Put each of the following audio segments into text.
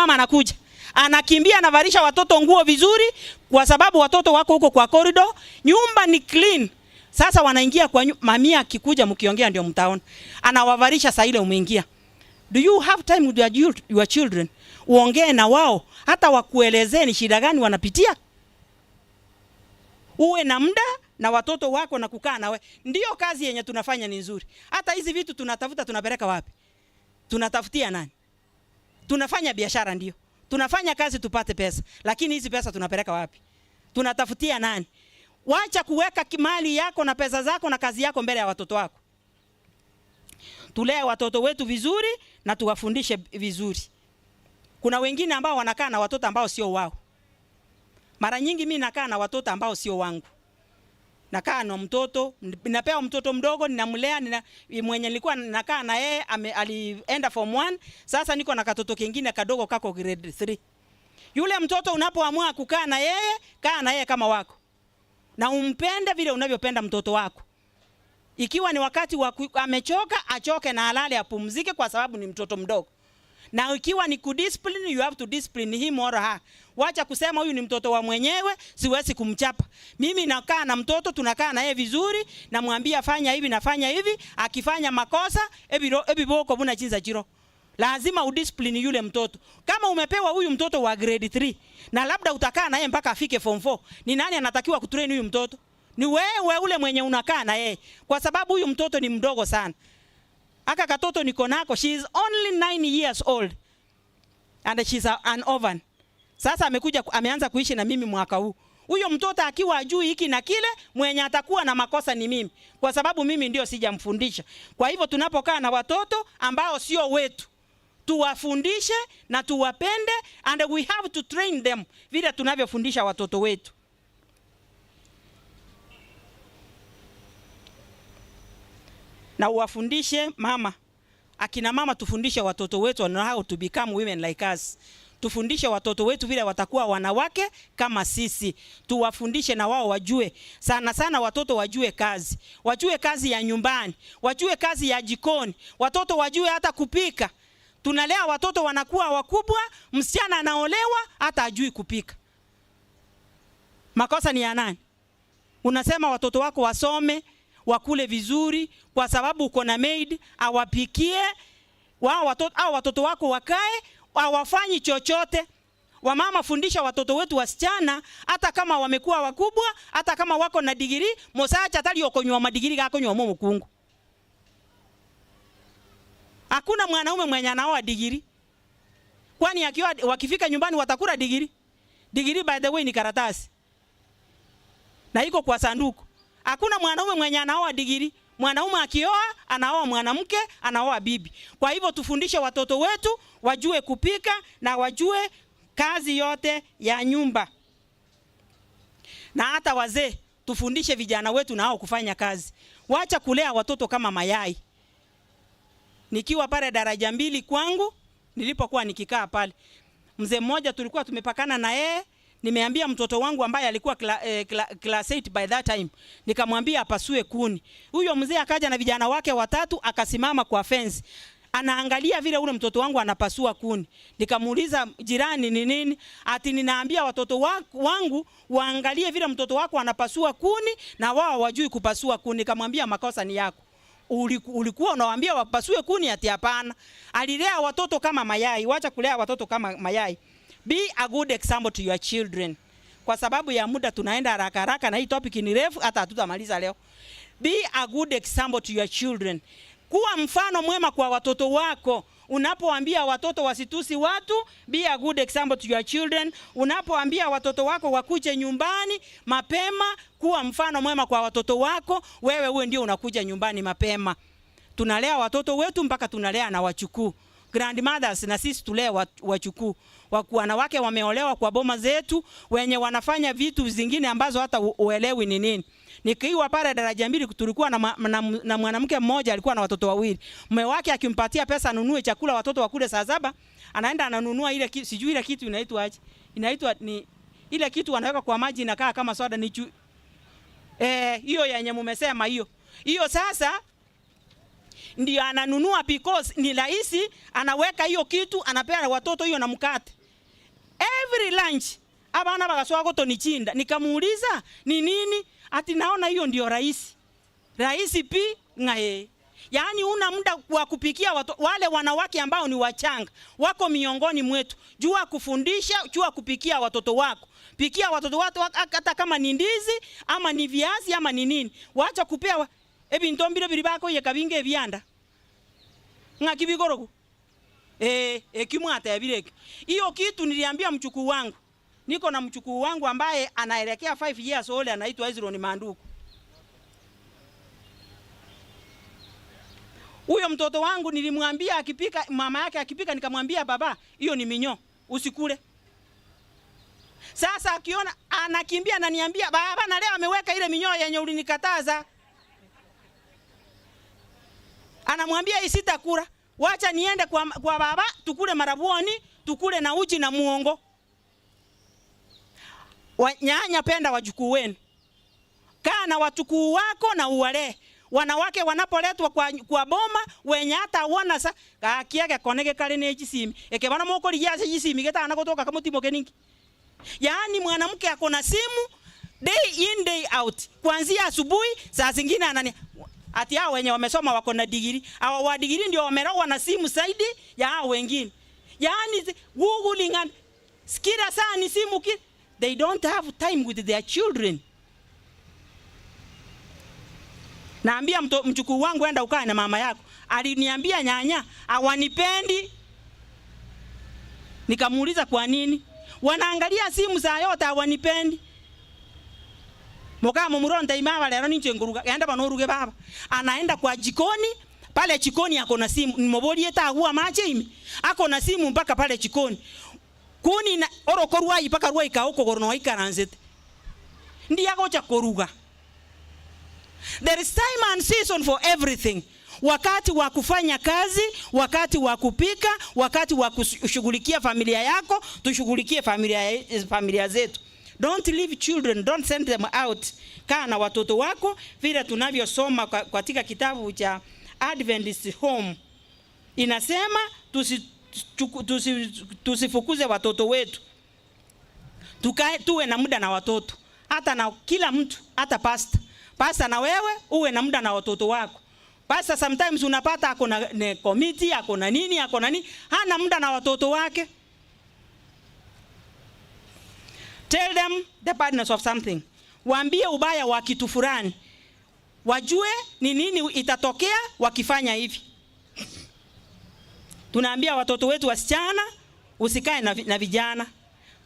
mama anakuja, anakimbia anavalisha watoto nguo vizuri, kwa sababu watoto wako huko kwa corridor, nyumba ni clean. Sasa wanaingia kwa mamia, akikuja mkiongea ndio mtaona. Anawavalisha saa ile umeingia. Do you have time with your children? Uongee na wao, hata wakuelezee ni shida gani wanapitia. Uwe na muda na watoto wako na kukaa nawe. Ndio kazi yenye tunafanya ni nzuri. Hata hizi vitu tunatafuta tunapeleka wapi? Tunatafutia nani? Tunafanya biashara ndio. Tunafanya kazi tupate pesa. Lakini hizi pesa tunapeleka wapi? Tunatafutia nani? Wacha kuweka mali yako na pesa zako na kazi yako mbele ya watoto wako. Tulee watoto wetu vizuri na tuwafundishe vizuri. Kuna wengine ambao wanakaa na watoto ambao sio wao. Mara nyingi mimi nakaa na watoto ambao sio wangu. Nakaa na mtoto, ninapewa mtoto mdogo, ninamlea, mwenye nilikuwa nakaa na yeye alienda form 1, sasa niko na katoto kingine kadogo kako grade 3. Yule mtoto unapoamua kukaa na yeye, kaa na yeye kama wako. Na umpende vile unavyopenda mtoto wako. Ikiwa ni wakati amechoka, achoke na halali apumzike kwa sababu ni mtoto mdogo. Na ikiwa ni kudiscipline, you have to discipline him or her. Wacha kusema huyu ni mtoto wa mwenyewe, siwezi kumchapa. Mimi nakaa na mtoto, tunakaa na yeye vizuri, namwambia fanya hivi na fanya hivi, akifanya makosa, ebi boko buna chinza chiro. Lazima udiscipline yule mtoto. Kama umepewa huyu mtoto wa grade 3 na labda utakaa na yeye mpaka afike form 4, ni nani anatakiwa kutrain huyu mtoto? Ni wewe ule mwenye unakaa na yeye. Kwa sababu huyu mtoto ni mdogo sana. Aka katoto niko nako, she is only 9 years old. And she's an orphan. Sasa ameanza kuishi na mimi mwaka huu. Huyo mtoto akiwa ajui hiki na kile, mwenye atakuwa na makosa ni mimi. Kwa sababu mimi ndio sijamfundisha. Kwa hivyo tunapokaa na watoto ambao sio wetu, tuwafundishe na tuwapende, and we have to train them vile tunavyofundisha watoto wetu. Na uwafundishe mama. Akina mama tufundishe watoto wetu on how to become women like us. Tufundishe watoto wetu vile watakuwa wanawake kama sisi. Tuwafundishe na wao wajue. Sana sana watoto wajue kazi. Wajue kazi ya nyumbani. Wajue kazi ya jikoni. Watoto wajue hata kupika. Tunalea watoto wanakuwa wakubwa, msichana anaolewa hata ajui kupika. Makosa ni ya nani? Unasema watoto wako wasome, wakule vizuri kwa sababu uko na maid awapikie, watoto wako wakae, hawafanyi chochote. Wamama, fundisha watoto wetu wasichana, hata kama wamekuwa wakubwa, hata kama wako na degree, mosacha tali okonywa madigiri gako nywa mukungu. Hakuna mwanaume mwenye anaoa degree. Kwani wakifika nyumbani watakula degree? Degree by the way ni karatasi. Na iko kwa sanduku. Hakuna mwanaume mwenye anaoa degree. Mwanaume akioa anaoa mwanamke, anaoa bibi. Kwa hivyo tufundishe watoto wetu wajue kupika na wajue kazi yote ya nyumba. Na hata wazee tufundishe vijana wetu nao kufanya kazi. Wacha kulea watoto kama mayai. Nikiwa pale daraja 2 kwangu, nilipokuwa nikikaa pale, mzee mmoja tulikuwa tumepakana na yeye. Nimeambia mtoto wangu ambaye alikuwa class 8 by that time, nikamwambia apasue kuni. Huyo mzee akaja na vijana wake 3, akasimama kwa fence. Anaangalia vile ule mtoto wangu anapasua kuni. Nikamuuliza, jirani ni nini? Ati ninaambia watoto wangu waangalie vile mtoto wako anapasua kuni na wao wajui kupasua kuni. Nikamwambia makosa ni yako. Ulikuwa unawaambia wapasue kuni, ati hapana. Alilea watoto kama mayai. Wacha kulea watoto kama mayai. Be a good example to your children. Kwa sababu ya muda tunaenda haraka haraka na hii topic ni refu hata hatutamaliza leo. Be a good example to your children. Kuwa mfano mwema kwa watoto wako. Unapoambia watoto wasitusi watu, be a good example to your children. Unapoambia watoto wako wakuje nyumbani mapema, kuwa mfano mwema kwa watoto wako. Wewe ndio unakuja nyumbani mapema. Tunalea watoto wetu mpaka tunalea na wachukuu. Grandmothers na sisi tulee wachukuu. Wanawake wameolewa kwa boma zetu, wenye wanafanya vitu zingine ambazo hata uelewi ni nini. Nikiwa pale daraja 2 tulikuwa na mwanamke mmoja alikuwa na watoto 2. Mume wake akimpatia pesa anunue chakula watoto wakule saa 7, anaenda ananunua ile sijui ile kitu inaitwa aje. Inaitwa ni ile kitu wanaweka kwa maji inakaa kama soda ni hiyo yenye mmesema hiyo. Hiyo sasa ndio ananunua because ni rahisi, anaweka hiyo kitu, anapea watoto hiyo na mkate. Every lunch abana bagaswa gotonichinda. Nikamuuliza ni nini? Ati naona hiyo ndio rahisi. Rahisi pi ngae. Yaani una muda wa kupikia wale wanawake ambao ni wachanga wako miongoni mwetu. Jua kufundisha, jua kupikia watoto wako. Pikia watoto wako hata kama ni ndizi ama ni viazi ama ni nini. Waacha kupea ebintu mbire biri bako ye kabinge ebyanda. Ngakibigorogo. Kimwata ya bireke. Hiyo kitu niliambia mchukuu wangu. Niko na mchukuu wangu ambaye anaelekea 5 years old, anaitwa Ezron Manduku. Huyo mtoto wangu nilimwambia akipika, mama yake akipika, nikamwambia baba, hiyo ni minyo, usikule. Sasa akiona anakimbia ananiambia, baba na leo ameweka ile minyo yenye ulinikataza. Anamwambia isitakula. Wacha niende kwa baba, tukule marabuoni, tukule na uji na muongo. Nyanya, penda wajukuu wenu. Kaa na watukuu wako na uwale. Wanawake wanapoletwa kwa boma wenye hata wana sa kiage konege kale ne jisimi. Ekebana moko liyaje jisimi geta anakotoka kama timo keningi. Yaani mwanamke ako na simu day in day out. Kuanzia asubuhi saa zingine anani ati hao wenye wamesoma wako na degree. Hao wa degree ndio wameroa na simu zaidi ya hao wengine. Yaani googling and skira saa ni simu ki. They don't have time with their children. Naambia mchukuu wangu enda ukae na mama yako. Aliniambia nyanya, hawanipendi. Nikamuuliza kwa nini? Wanaangalia simu saa yote hawanipendi. Moka muronda imaba lero ninje nguruga. Enda banoruge baba. Anaenda kwa jikoni, pale jikoni ako na simu. Nimoboli eta huwa mache imi. Ako na simu mpaka pale jikoni. Kuni na orokorwa ipaka ruwa ikaoko gorono ikaranzete. Ndi yako cha koruga. There is time and season for everything. Wakati wa kufanya kazi, wakati wa kupika, wakati wa kushughulikia familia yako, tushughulikie familia zetu. Don't leave children, don't send them out. Kaa na watoto wako vile tunavyosoma katika kitabu cha Adventist Home. Inasema tusifukuze watoto wetu. Tuwe na muda na watoto. Hata na kila mtu, hata pastor. Pastor na wewe uwe na muda na watoto wako. Pastor sometimes unapata ako na committee, ako na nini, hana muda na watoto wake. Tell them the badness of something. Waambie ubaya wa kitu fulani. Wajue ni nini itatokea wakifanya hivi. Tunaambia watoto wetu wasichana usikae na vijana.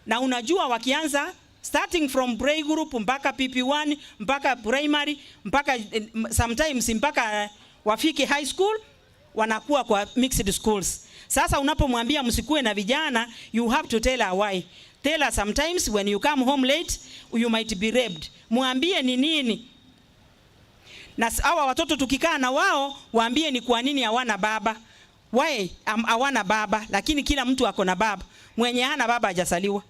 Na unajua wakianza starting from playgroup mpaka PP1 mpaka primary mpaka sometimes mpaka wafike high school wanakuwa kwa mixed schools. Sasa unapomwambia msikue na vijana, you have to tell her why. Tell her sometimes when you come home late you might be raped. Mwambie ni nini. Na hawa watoto tukikaa na wao waambie ni kwa nini hawana baba. Why hawana baba, lakini kila mtu ako na baba. Mwenye hana baba hajazaliwa.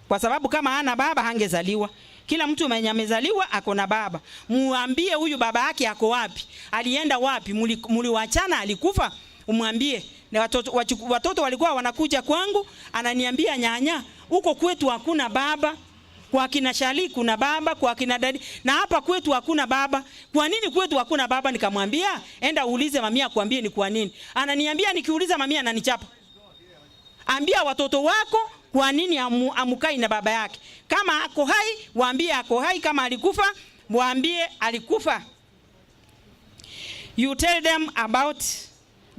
Kwa sababu kama hana baba hangezaliwa. Kila mtu mwenye amezaliwa ako na baba. Muambie huyu baba yake ako wapi? Alienda wapi? Muliwachana, alikufa? Umwambie. Na watoto walikuwa wanakuja kwangu, ananiambia nyanya, huko kwetu hakuna baba. Kwa kina Shali kuna baba, kwa kina dadi, na hapa kwetu hakuna baba. Kwa nini kwetu hakuna baba? Nikamwambia, enda uulize mamia akwambie ni kwa nini. Ananiambia nikiuliza mamia ananichapa. Ambia watoto wako kwa nini amukai na baba yake. Kama ako hai, waambie ako hai. Kama alikufa, waambie alikufa. You tell them about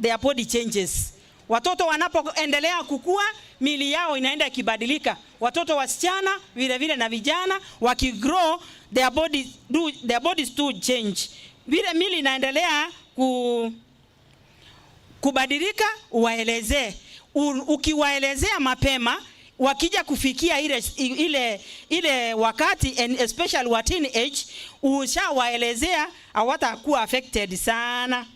their body changes. Watoto wanapoendelea kukua, mili yao inaenda ikibadilika. Watoto wasichana vile vile na vijana wakigrow, their bodies do change. Vile mili inaendelea kubadilika, uwaelezee. Ukiwaelezea mapema, wakija kufikia ile wakati, and especially wa teenage, ushawaelezea hawatakuwa affected sana.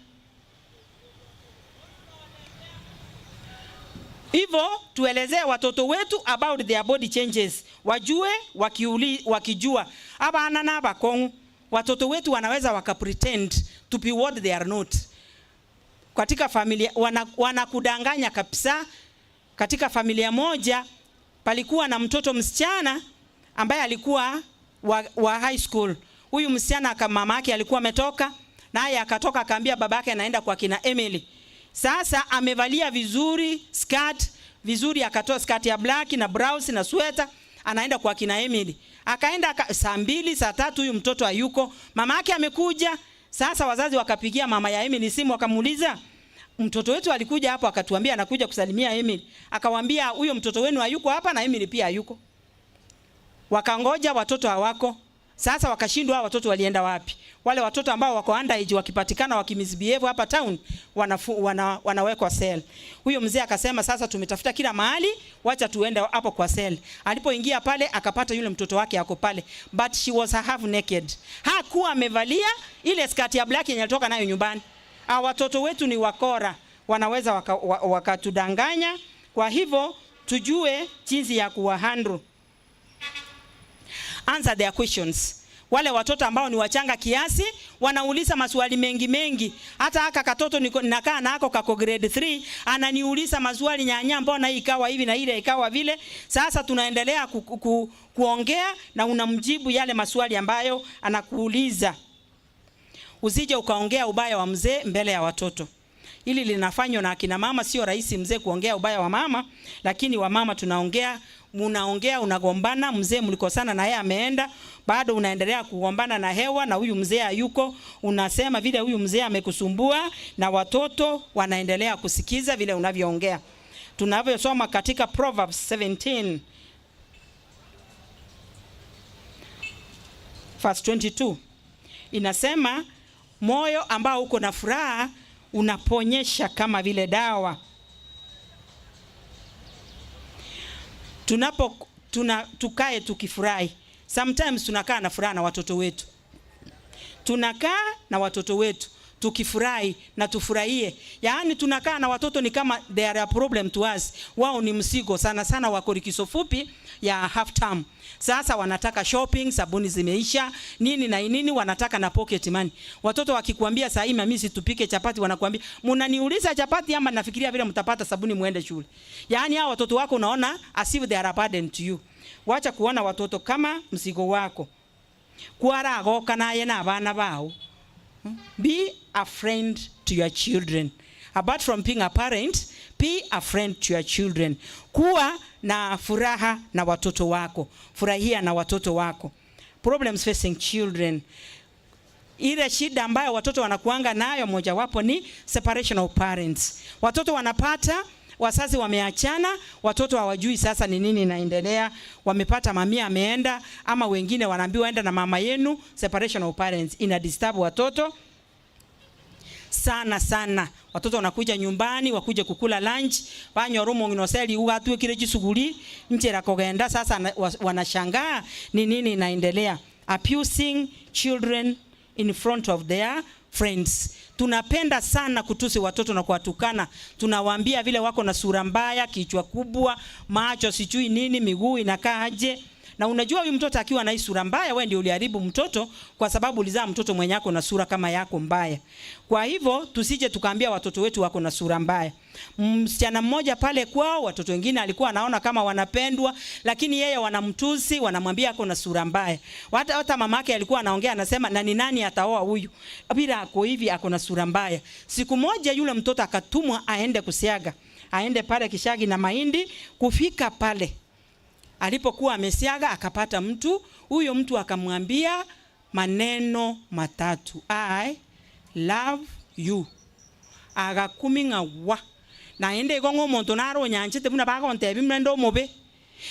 Hivyo tuelezee watoto wetu about their body changes. Wajue wakijua. Abana na bakongu, watoto wetu wanaweza wakapretend to be what they are not. katika familia wanakudanganya kabisa. Katika familia moja palikuwa na mtoto msichana ambaye alikuwa wa high school. Huyu msichana kama mama yake alikuwa ametoka, naye akatoka akaambia babake anaenda kwa kina Emily. Sasa amevalia vizuri, skirt vizuri, akatoa skirt ya black na blouse na sweater, anaenda kwa kina Emily. Akaenda saa 2 saa 3 huyu mtoto hayuko. Mama yake amekuja. Sasa wazazi wakapigia mama ya Emily simu, wakamuuliza, mtoto wetu alikuja hapo akatuambia anakuja kusalimia Emily. Akawaambia huyo mtoto wenu hayuko hapa na Emily pia hayuko. Wakangoja, watoto hawako. Sasa wakashindwa watoto walienda wapi. Wale watoto ambao wako underage wakipatikana wakimisbehave hapa town wanawekwa cell. Huyo mzee akasema sasa tumetafuta kila mahali, wacha tuende hapo kwa cell. Alipoingia pale akapata yule mtoto wake yako pale, but she was half naked. Hakuwa amevalia ile skirt ya black yenye alitoka nayo nyumbani. Watoto wetu ni wakora, wanaweza wakatudanganya. Kwa hivyo tujue jinsi ya kuwahandle. Answer their questions. Wale watoto ambao ni wachanga kiasi wanauliza maswali mengi. Hata haka katoto nakaa nako kako grade 3 ananiuliza maswali, nyanya mbona hii ikawa hivi na ile ikawa vile. Sasa tunaendelea kuongea na unamjibu yale maswali ambayo anakuuliza. Usije ukaongea ubaya wa mzee mbele ya watoto. Hili linafanywa na akina mama. Sio rahisi mzee kuongea ubaya wa mama, lakini wa mama tunaongea. Munaongea, unagombana, mzee mlikosana na yeye ameenda, bado unaendelea kugombana na hewa na huyu mzee hayuko, unasema vile huyu mzee amekusumbua, na watoto wanaendelea kusikiza vile unavyoongea. Tunavyosoma katika Proverbs 17 verse 22 inasema, moyo ambao uko na furaha unaponyesha kama vile dawa. Tukae tukifurahi. Sometimes tunakaa na furaha na watoto wetu. Tunakaa na watoto wetu tukifurahi na tufurahie. Yaani tunakaa na watoto ni kama they are a problem to us. Wao ni msigo sana wako likizo fupi ya half term. Sasa wanataka shopping, sabuni zimeisha, nini na nini, wanataka na pocket money. Watoto wakikuambia saa hii mimi situpike chapati, wanakuambia mnaniuliza chapati ama nafikiria vile mtapata sabuni muende shule. Yaani hao watoto wako unaona as if they are a burden to you. Wacha kuona watoto kama mzigo wako. Kwarago kanaye na abana bao. Be a friend to your children. Apart from being a parent, be a friend to your children. Kuwa na furaha na watoto wako. Furahia na watoto wako. Problems facing children. Ile shida ambayo watoto wanakuanga nayo moja wapo ni separation of parents. Watoto wanapata wazazi wameachana, watoto hawajui sasa ni nini inaendelea, wamepata mamia ameenda, ama wengine wanaambiwa enda na mama yenu. Separation of parents ina disturb watoto sana. Watoto wanakuja nyumbani, wakuja kukula lunch, banyo rumo nginoseli ugatwe kile jisuguli njera kogenda. Sasa wanashangaa ni nini inaendelea. Abusing children in front of their friends. Tunapenda sana kutusi watoto na kuwatukana. Tunawaambia vile wako na sura mbaya, kichwa kubwa, macho sijui nini, miguu inakaa aje. Na unajua huyu mtoto akiwa na sura mbaya, wewe ndio uliharibu mtoto, kwa sababu ulizaa mtoto mwenye yako na sura kama yako mbaya. Kwa hivyo tusije tukaambia watoto wetu wako na sura mbaya. Msichana mmoja pale kwao, watoto wengine alikuwa anaona kama wanapendwa, lakini yeye wanamtusi, wanamwambia ako na sura mbaya. Hata mamake alikuwa anaongea anasema, na ni nani ataoa huyu bila ako hivi, ako na sura mbaya. Siku moja yule mtoto akatumwa aende kusiaga. Aende pale Kishagi na mahindi. Kufika pale alipokuwa amesiaga akapata mtu. Huyo mtu akamwambia maneno matatu, I love you. Agakuminga wa na ende gongo monto naro nyanchete buna bako ntebi mrendo mobe.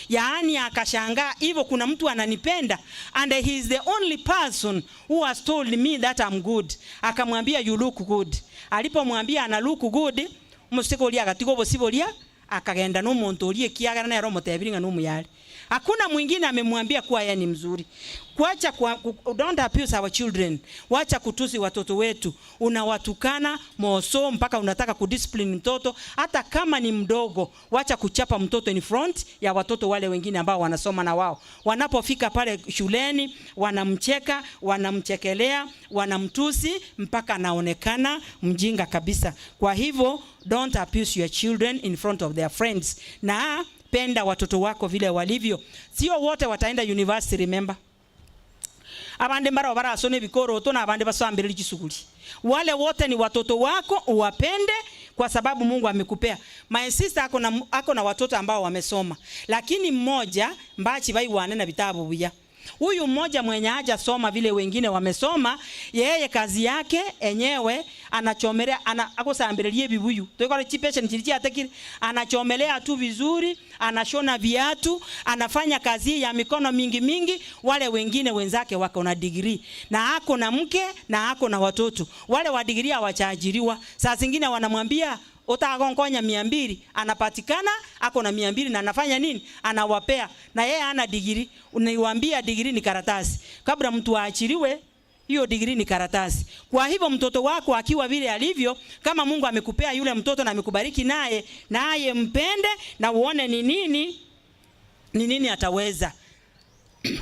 Yaani akashangaa hivyo kuna mtu ananipenda, and he is the only person who has told me that I'm good. Akamwambia you look good. Alipomwambia ana look good, musikolia gatiko bosibolia akagenda no monto olie kiagana na romo tebiringa no muyali. Hakuna mwingine amemwambia kuwa yeye ni mzuri. Don't abuse our children. Wacha kutusi watoto wetu. Unawatukana moso mpaka unataka kudiscipline mtoto hata kama ni mdogo. Wacha kuchapa mtoto in front ya watoto wale wengine ambao wanasoma na wao. Wanapofika pale shuleni, wanamcheka, wanamchekelea, wanamtusi mpaka anaonekana mjinga kabisa. Kwa hivyo don't abuse your children in front of their friends. Na penda watoto wako vile walivyo. Sio wote wataenda university, remember. Abande mbara barasone bikoro to na abande basambira likisuguli. Wale wote ni watoto wako, uwapende kwa sababu Mungu amekupea. My sister ako na watoto ambao wamesoma, lakini mmoja mbachi bai wane na vitabu buya. Huyu mmoja mwenye haja soma vile wengine wamesoma, yeye kazi yake enyewe anachomelea, akosambirilie bibuyu. Toikole chipesha nchilichi atakiri, anachomelea tu vizuri, anashona viatu, anafanya kazi ya mikono mingi. Wale wengine wenzake wako na degree, na ako na mke na ako na watoto. Wale wa degree hawachaajiriwa. Saa zingine wanamwambia utagongonya 200, anapatikana ako na 200 na anafanya nini? Anawapea. Na yeye ana degree. Unaiwaambia degree ni karatasi. Kabla mtu aachiliwe, hiyo degree ni karatasi. Kwa hivyo mtoto wako akiwa vile alivyo, kama Mungu amekupea yule mtoto na amekubariki naye mpende na uone ni nini ataweza.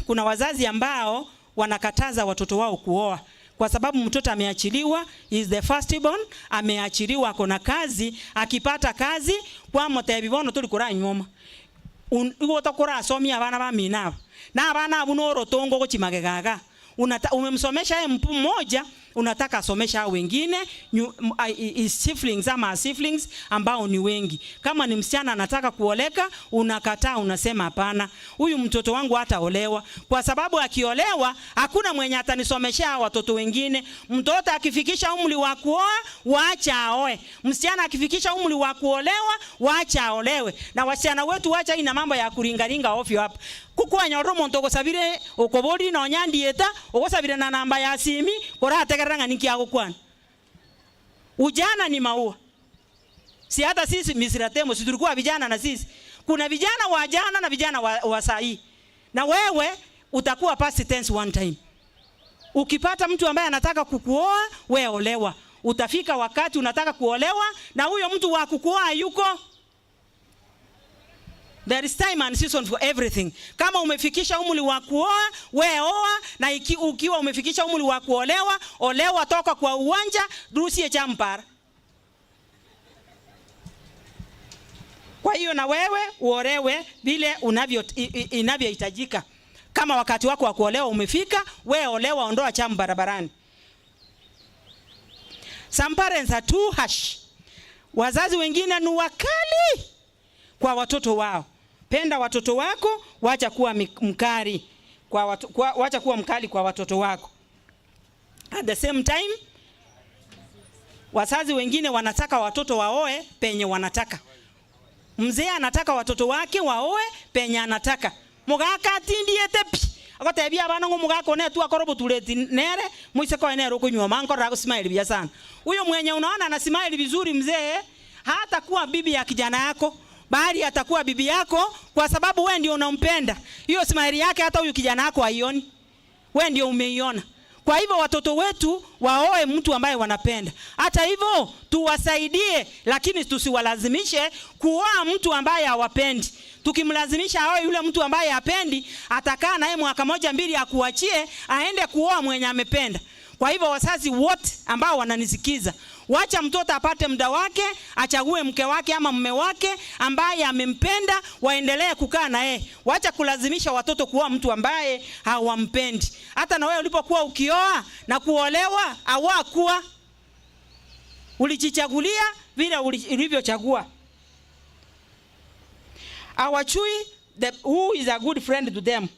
Kuna wazazi ambao wanakataza watoto wao kuoa. Kwa sababu mtoto ameachiliwa, is the firstborn, ameachiliwa kona kazi, akipata kazi kwa motebibono tulikura nyoma. Ugotakura asomi abana ba minaba. Na abana abunoro tongo gochimagagaga. Umemsomesha mpu mmoja, unataka asomesha wengine, siblings ambao ni wengi. Kama ni msichana anataka kuoleka, unakataa, unasema hapana. Huyu mtoto wangu hataolewa kwa sababu akiolewa hakuna mwenye atanisomesha watoto wengine. Mtoto akifikisha umri wa kuoa, waacha aoe. Msichana akifikisha umri wa kuolewa, waacha aolewe. Na wasichana wetu waacha ina mambo ya kuringaringa ovyo hapa. Kukua nyoro monto sabire okobodi na onyandieta okosabire na namba ya simi kora ategeranga niki yako kwana. Ujana ni maua. Si hata sisi Misiratemo si tulikuwa vijana na sisi. Kuna vijana wa jana na vijana wa sahi. Na wewe utakuwa past tense one time. Ukipata mtu ambaye anataka kukuoa, wewe olewa. Utafika wakati unataka kuolewa na huyo mtu wa kukuoa yuko. There is time and season for everything. Kama umefikisha umri wa kuoa, wewe oa, na ukiwa umefikisha umri wa kuolewa, olewa, toka kwa uwanja, dusie champara. Kwa hiyo na wewe uolewe vile inavyohitajika. Kama wakati wako wa kuolewa umefika, wewe olewa, ondoa chamu barabarani. Some parents are too harsh. Wazazi wengine ni wakali kwa watoto wao. Penda watoto wako, wacha kuwa mkali wacha kuwa mkali kwa watoto wako. At the same time, wazazi wengine wanataka watoto waoe penye wanataka. Mzee anataka watoto wake waoe penye anataka. Mugaka atindie tepi. Akotebia abana ngo mugaka one tu akorobo tuleti nere muiseko ene roko nywa mango rago smile bia sana. Huyo mwenye unaona ana smile vizuri mzee, hata kuwa bibi ya kijana yako, bali atakuwa bibi yako kwa sababu wewe ndio unampenda. Hiyo smile yake hata huyu kijana wako haioni. Wewe ndio umeiona. Kwa hivyo watoto wetu waoe mtu ambaye wanapenda. Hata hivyo tuwasaidie, lakini tusiwalazimishe kuoa mtu ambaye hawapendi. Tukimlazimisha aoe yule mtu ambaye hapendi, atakaa naye mwaka moja mbili akuachie aende kuoa mwenye amependa. Kwa hivyo wazazi wote ambao wananisikiza, wacha mtoto apate muda wake, achague mke wake ama mume wake ambaye amempenda, waendelee kukaa na yeye. Wacha kulazimisha watoto kuoa mtu ambaye hawampendi. Hata na wewe ulipokuwa ukioa na kuolewa, hawakuwa ulijichagulia vile ulivyochagua. Hawajui who is a good friend to them.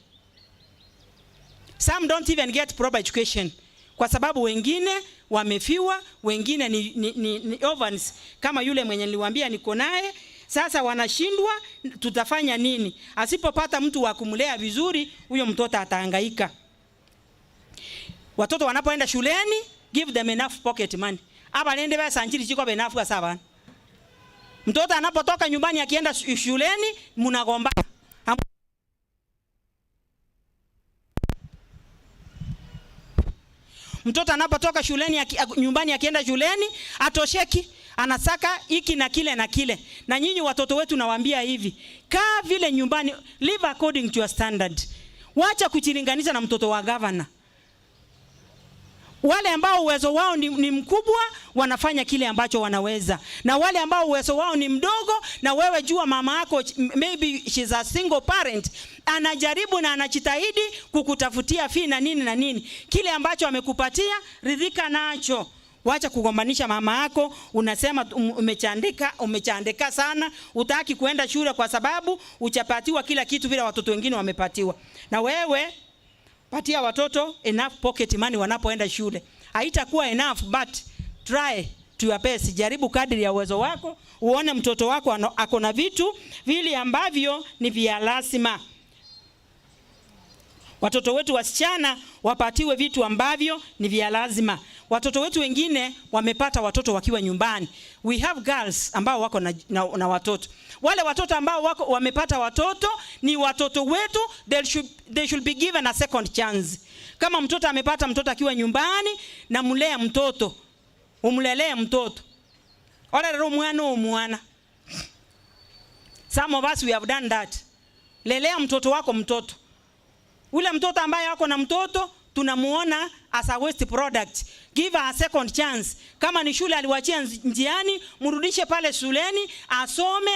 Some don't even get proper education. Kwa sababu wengine wamefiwa, wengine ni orphans. Kama yule mwenye niliwaambia niko naye, sasa wanashindwa, tutafanya nini? Asipopata mtu wa kumlea vizuri, huyo mtoto atahangaika. Watoto wanapoenda shuleni, give them enough pocket money. Aba nende ba sanjiri chiko enough kwa sababu. Mtoto anapotoka nyumbani akienda shuleni, mnagombana. Mtoto anapotoka shuleni nyumbani akienda shuleni atosheki, anasaka hiki na kile na kile. Na nyinyi watoto wetu nawaambia hivi, kaa vile nyumbani, live according to your standard. Wacha kujilinganisha na mtoto wa governor. Wale ambao uwezo wao ni mkubwa wanafanya kile ambacho wanaweza, na wale ambao uwezo wao ni mdogo, na wewe jua mama yako maybe she's a single parent, anajaribu na anajitahidi kukutafutia fee na nini na nini, kile ambacho amekupatia ridhika nacho. Wacha kugombanisha mama yako, unasema umechandika sana, utaki kuenda shule kwa sababu uchapatiwa kila kitu vile watoto wengine wamepatiwa. Na wewe patia watoto enough pocket money wanapoenda shule. Haitakuwa enough, but try to your best. Jaribu kadri ya uwezo wako, uone mtoto wako ako na vitu vile ambavyo ni vya lazima. Watoto wetu wasichana wapatiwe vitu ambavyo ni vya lazima. Watoto wetu wengine wamepata watoto wakiwa nyumbani. We have girls ambao wako na watoto. Wale watoto ambao wamepata watoto ni watoto wetu, they should be given a second chance. Kama mtoto amepata mtoto akiwa nyumbani, na mlea mtoto, umlelee mtoto. Orero mwana. Some of us we have done that. Lelea mtoto wako mtoto. Ule mtoto ambaye wako na mtoto tunamuona as a waste product. Give her a second chance. Kama ni shule aliwachia njiani, mrudishe pale shuleni, asome,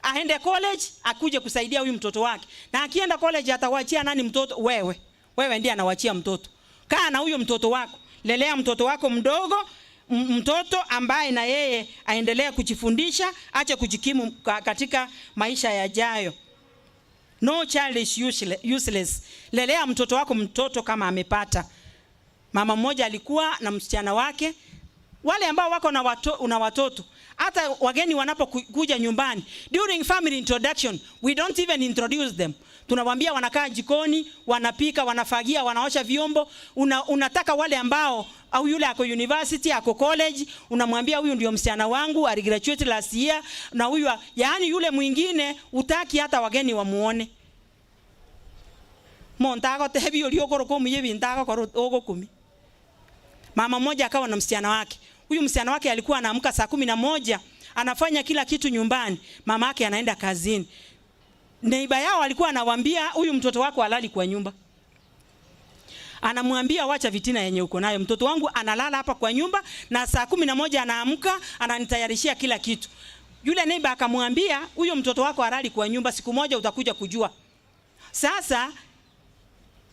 aende college, akuje kusaidia huyu mtoto wake. Na akienda college atawachia nani mtoto? Wewe ndiye anawachia mtoto. Kaa na huyo mtoto wako. Lelea mtoto wako mdogo, mtoto ambaye na yeye aendelee kujifundisha, acha kujikimu katika maisha yajayo. No child is useless. Lelea mtoto wako mtoto kama amepata. Mama mmoja alikuwa na msichana wake. Wale ambao wako na watoto, hata wageni wanapokuja nyumbani, during family introduction, we don't even introduce them. Tunawaambia wanakaa jikoni, wanapika, wanafagia, wanaosha vyombo. Unataka wale ambao, au yule ako university, ako college, unamwambia huyu ndio msichana wangu, ali graduate last year, na huyu, yaani yule mwingine utaki hata wageni wamuone. Montako tebi uliokoro komu yebi ntako koro ogo kumi. Mama mmoja akawa na msichana wake. Huyu msichana wake alikuwa anaamka saa 11, anafanya kila kitu nyumbani, mama yake anaenda kazini. Neiba yao alikuwa anawaambia huyu mtoto wako halali kwa nyumba. Anamwambia wacha vitina yenye uko nayo, mtoto wangu analala hapa kwa nyumba na saa 11 anaamka, ananitayarishia kila kitu. Yule neiba akamwambia huyo mtoto wako halali kwa nyumba, siku moja utakuja kujua. Sasa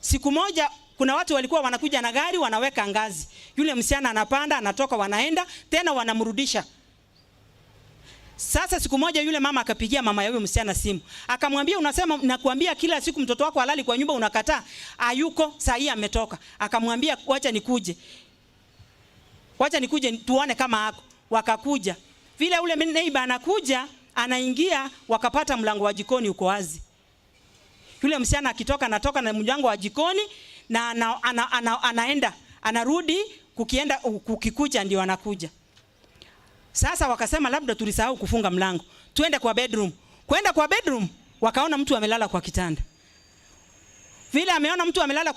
siku moja kuna watu walikuwa wanakuja na gari, wanaweka ngazi. Yule msichana anapanda, anatoka, wanaenda, tena wanamrudisha. Sasa siku moja yule mama akapigia mama ya yule msichana simu. Akamwambia unasema nakuambia kila siku mtoto wako halali kwa nyumba, unakataa. Hayuko, saa hii ametoka. Akamwambia wacha nikuje. Wacha nikuje tuone kama hako. Wakakuja. Vile ule neighbor anakuja, anaingia, wakapata mlango wa jikoni uko wazi. Yule msichana akitoka, anatoka na mlango wa jikoni na anaenda, anarudi, kukikucha ndio anakuja. Sasa wakasema labda tulisahau kufunga mlango, tuende kwa bedroom. Kwenda kwa bedroom, wakaona mtu amelala kwa kitanda. Vile ameona mtu amelala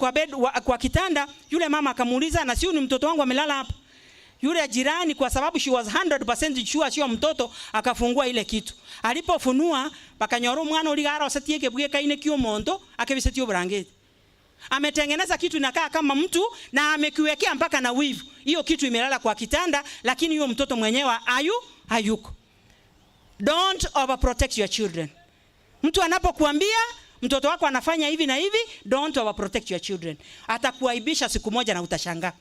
kwa kitanda, yule mama akamuuliza, na sio ni mtoto wangu amelala hapa? Yule jirani, kwa sababu she was 100% sure sio mtoto, akafungua ile kitu. Alipofunua, bakanyoro mwana uligara osatieke bwe kaine kio mondo, akebisetio brangeti. Ametengeneza kitu inakaa kama mtu na amekiwekea mpaka na weave. Hiyo kitu imelala kwa kitanda, lakini hiyo mtoto mwenyewe hayuko. Don't overprotect your children. Mtu anapokuambia mtoto wako anafanya hivi na hivi, don't overprotect your children. Atakuaibisha siku moja na utashangaa.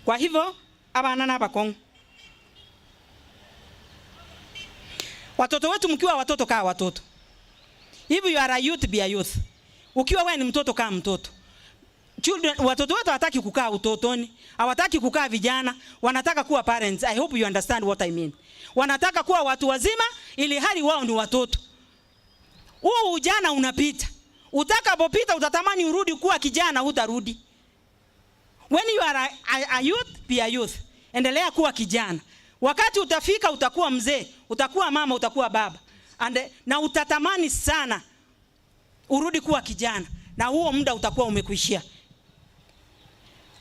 Kwa hivyo, abana na bakong. Watoto wetu mkiwa watoto kaa watoto. If you are a youth, be a youth. Ukiwa wewe ni mtoto kaa mtoto. Children, watoto wetu hawataki kukaa utotoni, hawataki kukaa vijana, wanataka kuwa parents. I hope you understand what I mean. Wanataka kuwa watu wazima ili hali wao ni watoto. Huu ujana unapita. Utakapopita utatamani urudi kuwa kijana, hutarudi. When you are a youth, be a youth. Endelea kuwa kijana. Wakati utafika utakuwa mzee, utakuwa mama, utakuwa baba. Na utatamani sana urudi kuwa kijana, na huo muda utakuwa umekuishia.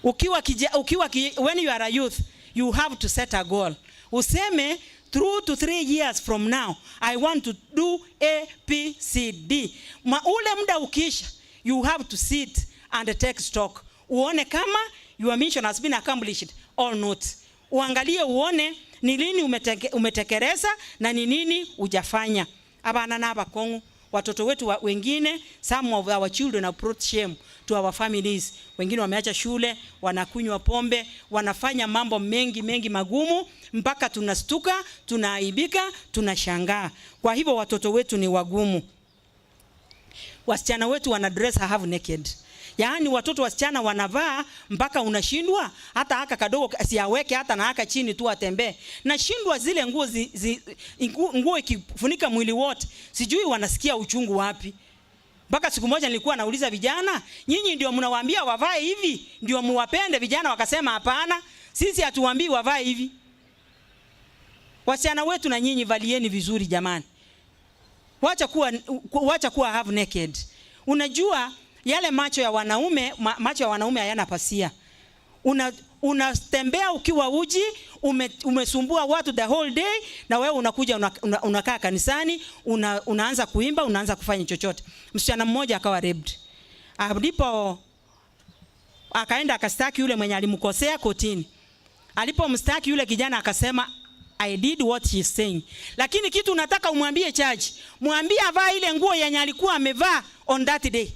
When you are a youth, you have to set a goal. Useme 2 to 3 years from now, I want to do A, B, C, D. Ule muda ukisha, you have to sit and take stock. Uone kama your mission has been accomplished or not. Uangalie uone ni lini umetekeleza na ni nini hujafanya. Abana na abakongo, watoto wetu wengine, some of our children have brought shame to our families. Wengine wameacha shule, wanakunywa pombe, wanafanya mambo mengi magumu, mpaka tunastuka, tunaaibika, tunashangaa. Kwa hivyo watoto wetu ni wagumu. Wasichana wetu wana dress half naked. Yaani watoto wasichana wanavaa mpaka unashindwa, hata haka kadogo siaweke hata na haka chini tu atembee. Nashindwa zile nguo ikifunika mwili wote. Sijui wanasikia uchungu wapi. Mpaka siku moja nilikuwa nauliza vijana, nyinyi ndio mnawaambia wavae hivi ndio muwapende? Vijana wakasema hapana, sisi hatuwaambii wavae hivi. Wasichana wetu na nyinyi valieni vizuri jamani. Wacha kuwa half naked. Unajua yale macho ya wanaume hayana pasia. Unatembea ukiwa uji, umesumbua watu the whole day, na wewe unakuja unakaa kanisani, unaanza kuimba, unaanza kufanya chochote. Msichana mmoja akawa raped. Ndipo akaenda akastaki yule mwenye alimkosea kotini. Alipomstaki yule kijana akasema I did what he is saying. Lakini kitu unataka umwambie judge, mwambie avae ile nguo yenye alikuwa amevaa on that day.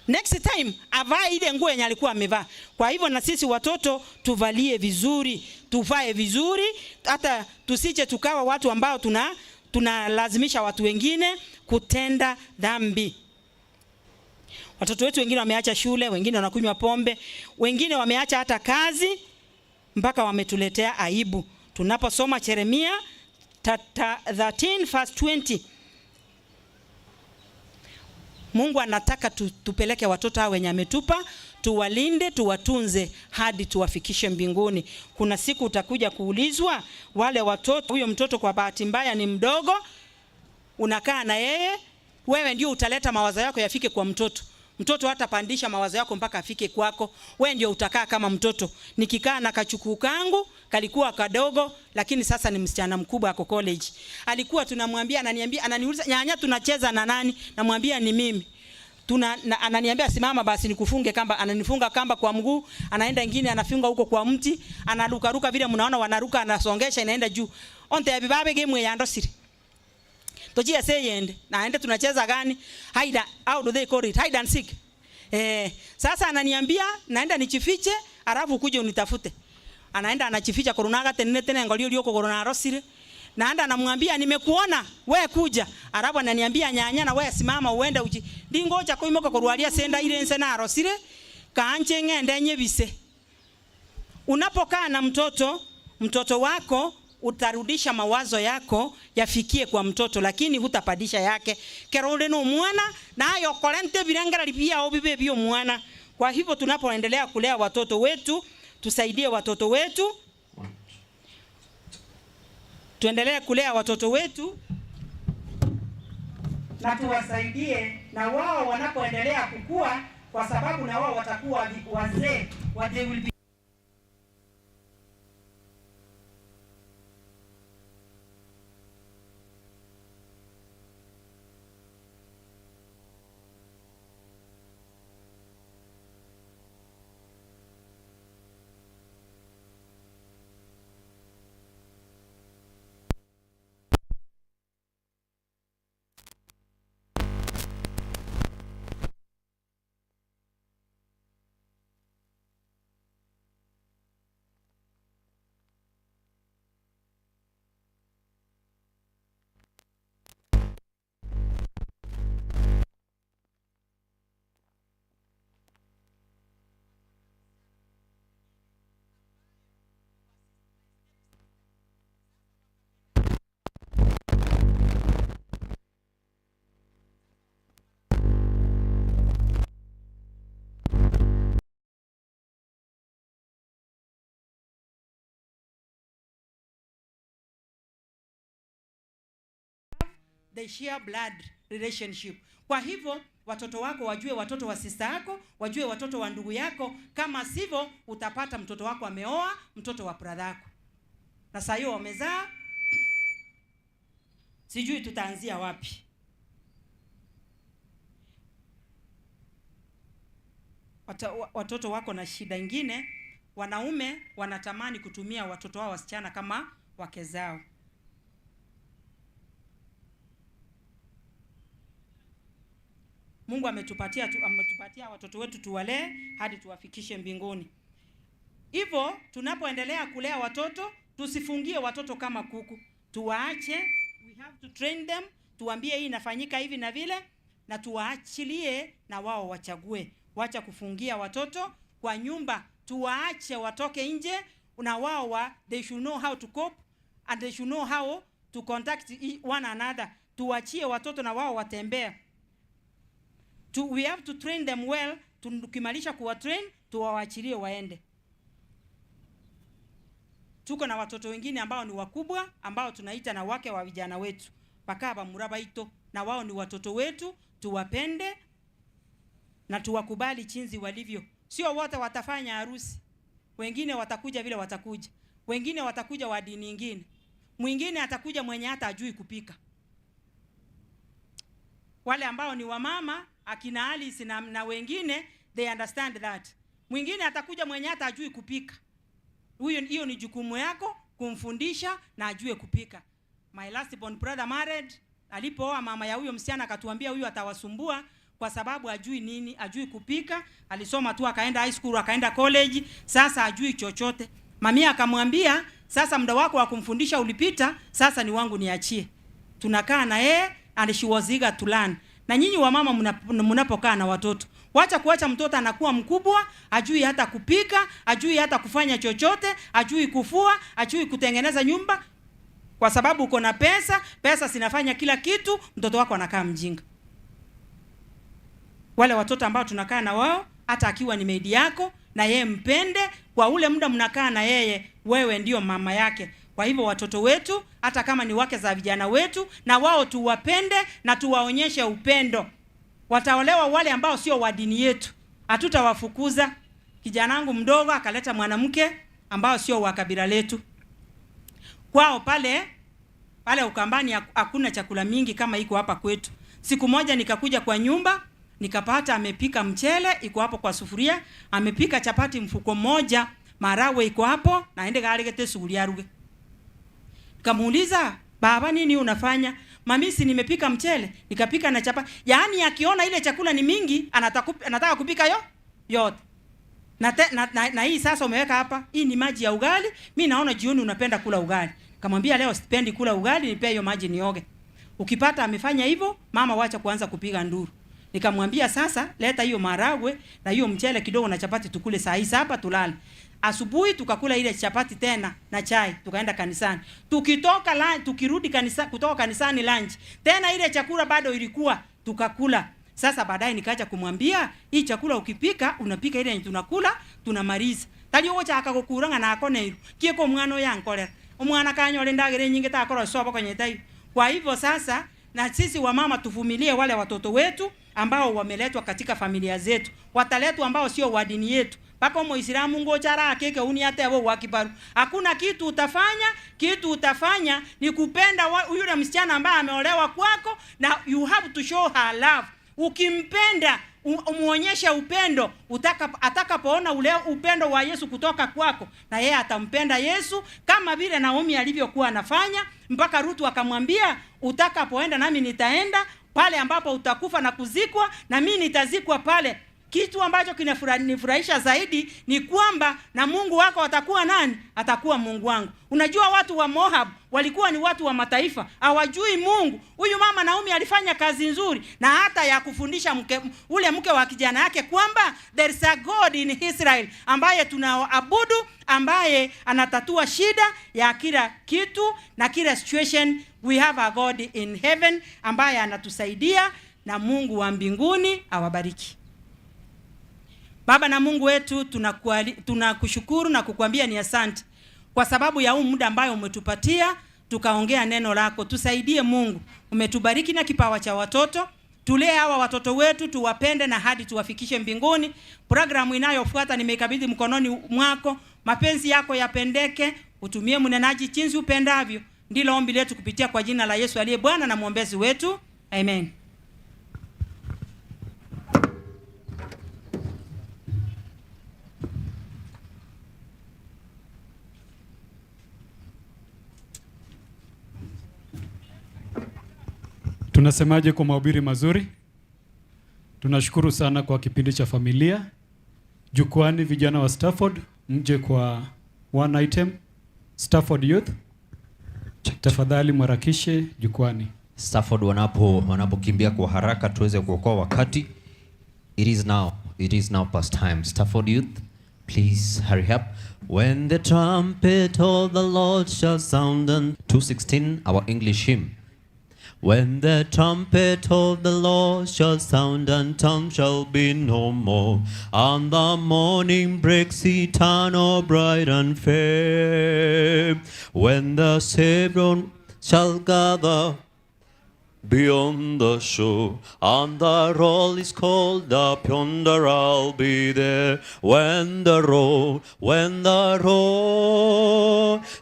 Next time avae ile nguo yenye alikuwa amevaa. Kwa hivyo na sisi watoto tuvalie vizuri, tuvae vizuri, hata tusije tukawa watu ambao tunalazimisha watu wengine kutenda dhambi. Watoto wetu wengine wameacha shule, wengine wanakunywa pombe, wengine wameacha hata kazi, mpaka wametuletea aibu. Tunaposoma Yeremia 13 verse 20, Mungu anataka tupeleke watoto hao wenye ametupa, tuwalinde, tuwatunze hadi tuwafikishe mbinguni. Kuna siku utakuja kuulizwa wale watoto, huyo mtoto kwa bahati mbaya ni mdogo, unakaa na yeye, wewe ndio utaleta mawazo yako yafike kwa mtoto. Mtoto hata pandisha mawazo yako mpaka afike kwako. Wewe ndio utakaa kama mtoto. Nikikaa na kachukuu kangu, kalikuwa kadogo, lakini sasa ni msichana mkubwa ako college. Alikuwa tunamwambia, ananiuliza, nyanya tunacheza na nani? Namwambia ni mimi. Ananiambia simama basi nikufunge kamba, ananifunga kamba kwa mguu, anaenda ingine anafunga huko kwa mti, analuka vile mnaona wanaruka, anasongesha inaenda juu. Onte bibabe game ya ndosiri. Tojia sayende, naenda tunacheza gani? How do they call it? Hide and seek. Sasa ananiambia naenda nichifiche, alafu ukuje unitafute. Anaenda anachificha korunaga tena ngolio lioko korona rosire. Naenda namwambia nimekuona, wewe kuja. Alafu ananiambia nyanya na wewe simama uende uji. Ndingoja koimoka korwalia senda ile nse na rosire. Kaanje ngende nyebise. Unapokaa na mtoto wako, utarudisha mawazo yako yafikie kwa mtoto, lakini hutapadisha yake. Kerole no mwana na ayo kolente birangara lipia obibe bio mwana. Kwa hivyo tunapoendelea kulea watoto wetu, tusaidie watoto wetu. Tuendelee kulea watoto wetu na tuwasaidie na wao wanapoendelea kukua, kwa sababu na wao watakuwa wazee, they will be the sheer blood relationship. Kwa hivyo watoto wako wajue watoto wa sister yako, wajue watoto wa ndugu yako. Kama sivyo utapata mtoto wako ameoa mtoto wa brother yako, na sasa hiyo wamezaa, sijui tutaanzia wapi. Watoto wako na shida nyingine, wanaume wanatamani kutumia watoto wao wasichana kama wake zao. Mungu ametupatia watoto wetu tuwalee hadi tuwafikishe mbinguni. Hivyo tunapoendelea kulea watoto, tusifungie watoto kama kuku. Tuwaache, we have to train them, tuambie hii inafanyika hivi na vile, na tuwaachilie na wao wachague. Wacha kufungia watoto kwa nyumba, tuwaache watoke nje na wao they should know how to cope and they should know how to contact one another. Tuachie watoto na wao watembee. We have to train them well. Tukimalisha kuwa train, tuwaachilie waende. Tuko na watoto wengine ambao ni wakubwa, ambao tunaita na wake wa vijana wetu, pakaba murabaito, na wao ni watoto wetu. Tuwapende na tuwakubali chinzi walivyo. Sio wote watafanya harusi. Wengine watakuja vile watakuja. Wengine watakuja wa dini nyingine. Mwingine atakuja mwenye hata ajui kupika. Wale ambao ni wamama, akina Alice na wengine, they understand that. Mwingine atakuja mwenye hata ajui kupika. Hiyo ni jukumu yako kumfundisha na ajue kupika. My last born brother married, alipooa mama ya huyo msichana akatuambia huyo atawasumbua kwa sababu ajui nini, ajui kupika. Alisoma tu akaenda high school, akaenda college, sasa ajui chochote. Mamia akamwambia, sasa muda wako wa kumfundisha ulipita, sasa ni wangu niachie. Tunakaa na yeye and she was eager to learn. Na nyinyi wamama mnapokaa na watoto, wacha kuacha mtoto anakuwa mkubwa, ajui hata kupika, ajui hata kufanya chochote, ajui kufua, ajui kutengeneza nyumba. Kwa sababu uko na pesa zinafanya kila kitu, mtoto wako anakaa mjinga. Wale watoto ambao tunakaa na wao, hata akiwa ni maid yako, na yeye mpende, kwa ule muda mnakaa na yeye, wewe ndio mama yake. Kwa hivyo watoto wetu, hata kama ni wake za vijana wetu, na wao tuwapende na tuwaonyeshe upendo. Wataolewa wale ambao sio wa dini yetu, hatutawafukuza. Kijanangu mdogo akaleta mwanamke ambao sio wa kabila letu. Kwao pale Ukambani hakuna chakula mingi kama iko hapa kwetu. Siku moja nikakuja kwa nyumba, nikapata amepika mchele iko hapo kwa sufuria, amepika chapati mfuko mmoja, marawe iko hapo, naende galegete sufuria ruge. Nikamuuliza, baba nini unafanya? Mami, si nimepika mchele, nikapika na chapati. Yaani akiona ile chakula ni mingi, anataka kupika yote. Na hii sasa umeweka hapa, hii ni maji ya ugali, mimi naona jioni unapenda kula ugali. Kamwambia leo sipendi kula ugali, nipe hiyo maji nioge. Ukipata amefanya hivyo, mama wacha kuanza kupiga nduru. Nikamwambia sasa leta hiyo maragwe na hiyo mchele kidogo na chapati tukule saa hii hapa tulale. Asubuhi tukakula ile chapati tena na chai, tukaenda kanisani. Tukirudi kutoka kanisani lunch, tena ile chakula bado ilikuwa, tukakula. Sasa baadaye nikaacha kumwambia, hii chakula ukipika, unapika ile tunakula, tunamaliza. Tali wocha akagokuranga na akone kieko mwana yankolera. Omwana kanyole ndagere nyingi takoro soba kwenye tai. Kwa hivyo sasa na sisi wamama tuvumilie wale watoto wetu ambao wameletwa katika familia zetu. Wataletwa ambao sio wa dini yetu. Pako Muislamu ngochara akeke uniate abo wakibaru. Hakuna kitu utafanya ni kupenda yule msichana ambaye ameolewa kwako, na you have to show her love. Ukimpenda, umuonyeshe upendo, atakapoona ule upendo wa Yesu kutoka kwako, na yeye atampenda Yesu kama vile Naomi alivyokuwa anafanya, mpaka Rutu akamwambia, utakapoenda nami nitaenda, pale ambapo utakufa na kuzikwa na mimi nitazikwa pale. Kitu ambacho kinafurahisha zaidi ni kwamba na Mungu wako atakuwa nani? Atakuwa Mungu wangu. Unajua watu wa Moab walikuwa ni watu wa mataifa, hawajui Mungu. Huyu mama Naomi alifanya kazi nzuri, na hata ya kufundisha mke wa kijana yake kwamba there is a God in Israel ambaye tunaabudu, ambaye anatatua shida ya kila kitu na kila situation. We have a God in heaven ambaye anatusaidia, na Mungu wa mbinguni awabariki. Baba na Mungu wetu, tunakushukuru na kukuambia ni asante kwa sababu ya huu muda ambao umetupatia tukaongea neno lako. Tusaidie Mungu, umetubariki na kipawa cha watoto, tulee hawa watoto wetu, tuwapende na hadi tuwafikishe mbinguni. Programu inayofuata nimeikabidhi mkononi mwako. Mapenzi yako yapendeke, utumie mnenaji jinsi upendavyo. Ndilo ombi letu kupitia kwa jina la Yesu aliye Bwana na mwombezi wetu. Amen. Tunasemaje kwa mahubiri mazuri? Tunashukuru sana kwa kipindi cha familia. Jukwani vijana wa Stafford, mje kwa one item. Stafford Youth, tafadhali mwarakishe jukwani. Stafford wanapokimbia kwa haraka tuweze kuokoa wakati. It is now past time. Stafford Youth, please hurry up. When the trumpet of the Lord shall sound, and 216, our English hymn. When the trumpet of the Lord shall sound, and time shall be no more, and the morning breaks eternal, bright and fair. When the Savior shall gather beyond the shore, and the roll is called up yonder, I'll be there. When the roll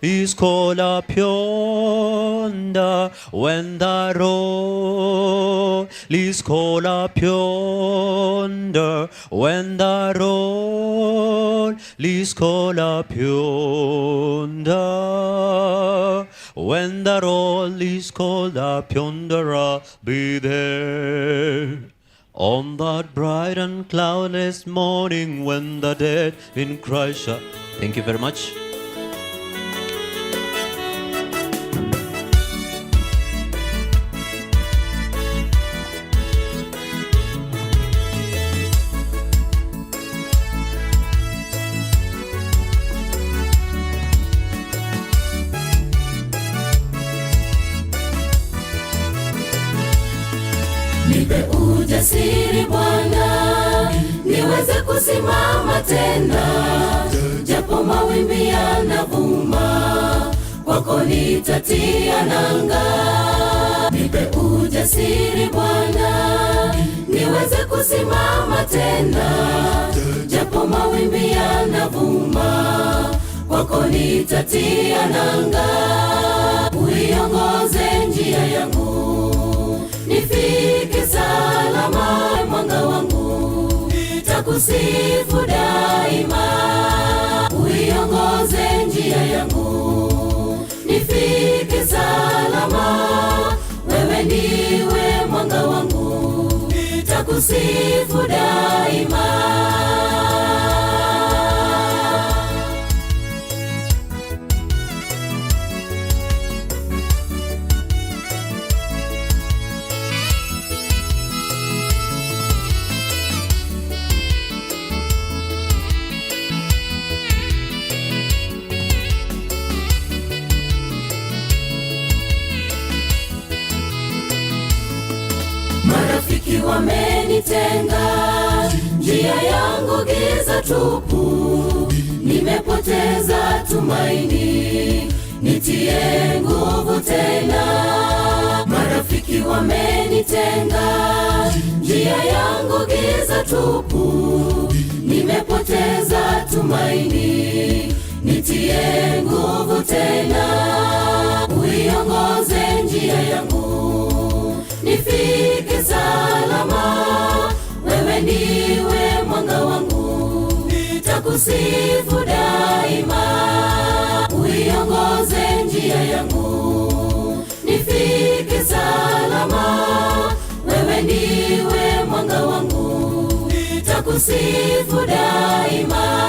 is called up yonder, when the roll is called up yonder, when the roll is called up yonder, when the roll is called up yonder, I'll be there. On that bright and cloudless morning, when the dead in Christ shall... Thank you very much. Nipe ujasiri Bwana, niweze kusimama tena, japo mawimbi yanavuma, kwako nitatia nanga. Nipe ujasiri Bwana, niweze kusimama tena, japo mawimbi yanavuma, kwako nitatia nanga. Uiongoze njia yangu, nifike salama, mwanga wangu, takusifu daima. Uiongoze njia yangu, nifike salama, wewe ndiwe mwanga wangu, takusifu daima. Marafiki wamenitenga, njia yangu giza tupu, nimepoteza tumaini, nitie nguvu tena. Marafiki wamenitenga, njia yangu giza tupu, nimepoteza tumaini, nitie nguvu tena. Uiongoze njia yangu, nifike salama, wewe ndiwe mwanga wangu, takusifu daima. Uiongoze njia yangu, nifike salama, wewe ndiwe mwanga wangu, takusifu daima.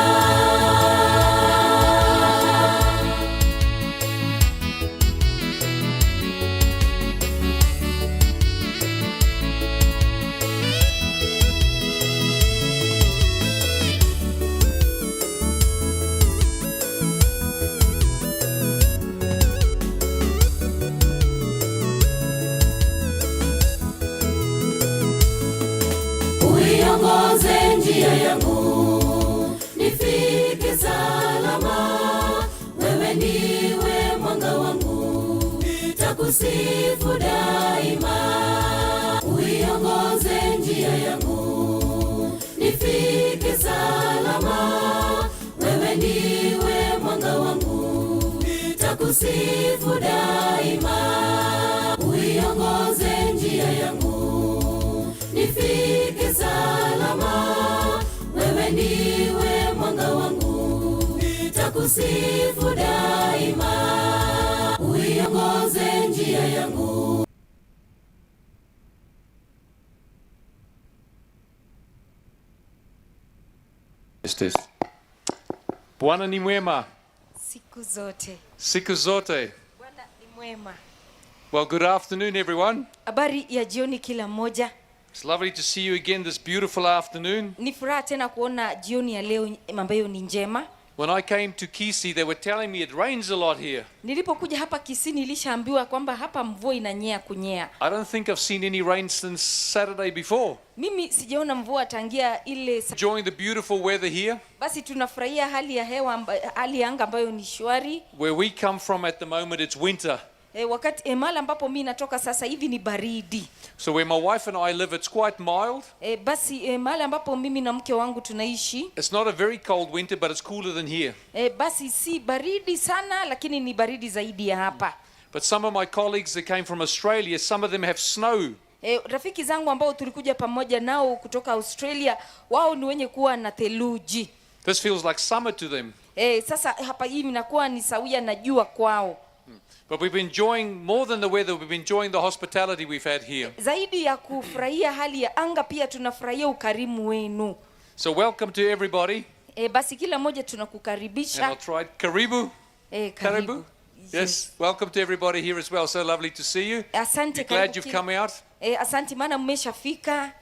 Uiongoze njia yangu, nifike salama, wewe ndiwe mwanga wangu, takusifu daima. Uiongoze nitakusifu daima. Uiongoze njia yangu, nifike salama. Wewe ndiwe mwanga wangu, nitakusifu daima. Uiongoze njia yangu. Bwana ni mwema. Siku zote. Siku zote. Bwana ni mwema. Well, good afternoon, everyone. Habari ya jioni kila mmoja. It's lovely to see you again this beautiful afternoon. Ni furaha tena kuona jioni ya leo ambayo ni njema. When I came to Kisii, they were telling me it rains a lot here. Nilipokuja hapa Kisii nilishaambiwa kwamba hapa mvua inanyea kunyea. I don't think I've seen any rain since Saturday before. Mimi sijaona mvua tangia ile. Enjoying the beautiful weather here. Basi tunafurahia hali ya hewa, hali ya anga ambayo ni shwari. Where we come from at the moment, it's winter. Wakati mahali ambapo mimi natoka sasa hivi ni baridi. So where my wife and I live, it's quite mild. Basi mahali ambapo mimi na mke wangu tunaishi, It's not a very cold winter, but it's cooler than here. Basi si baridi sana, lakini ni baridi zaidi ya hapa. But some of my colleagues that came from Australia, some of them have snow. Rafiki zangu ambao tulikuja pamoja nao kutoka Australia, wao ni wenye kuwa na theluji. This feels like summer to them. Sasa hapa hivi inakuwa ni sawia na jua kwao. But we've been enjoying more than the weather. We've been enjoying the hospitality we've had here. Zaidi ya kufurahia hali ya anga, pia tunafurahia ukarimu wenu. So welcome to everybody. Basi kila mmoja And tunakukaribisha. I'll try Karibu. Karibu. Yes, welcome to everybody here as well. So lovely to see you. Asante, Glad you've come out. Asante maana mmeshafika.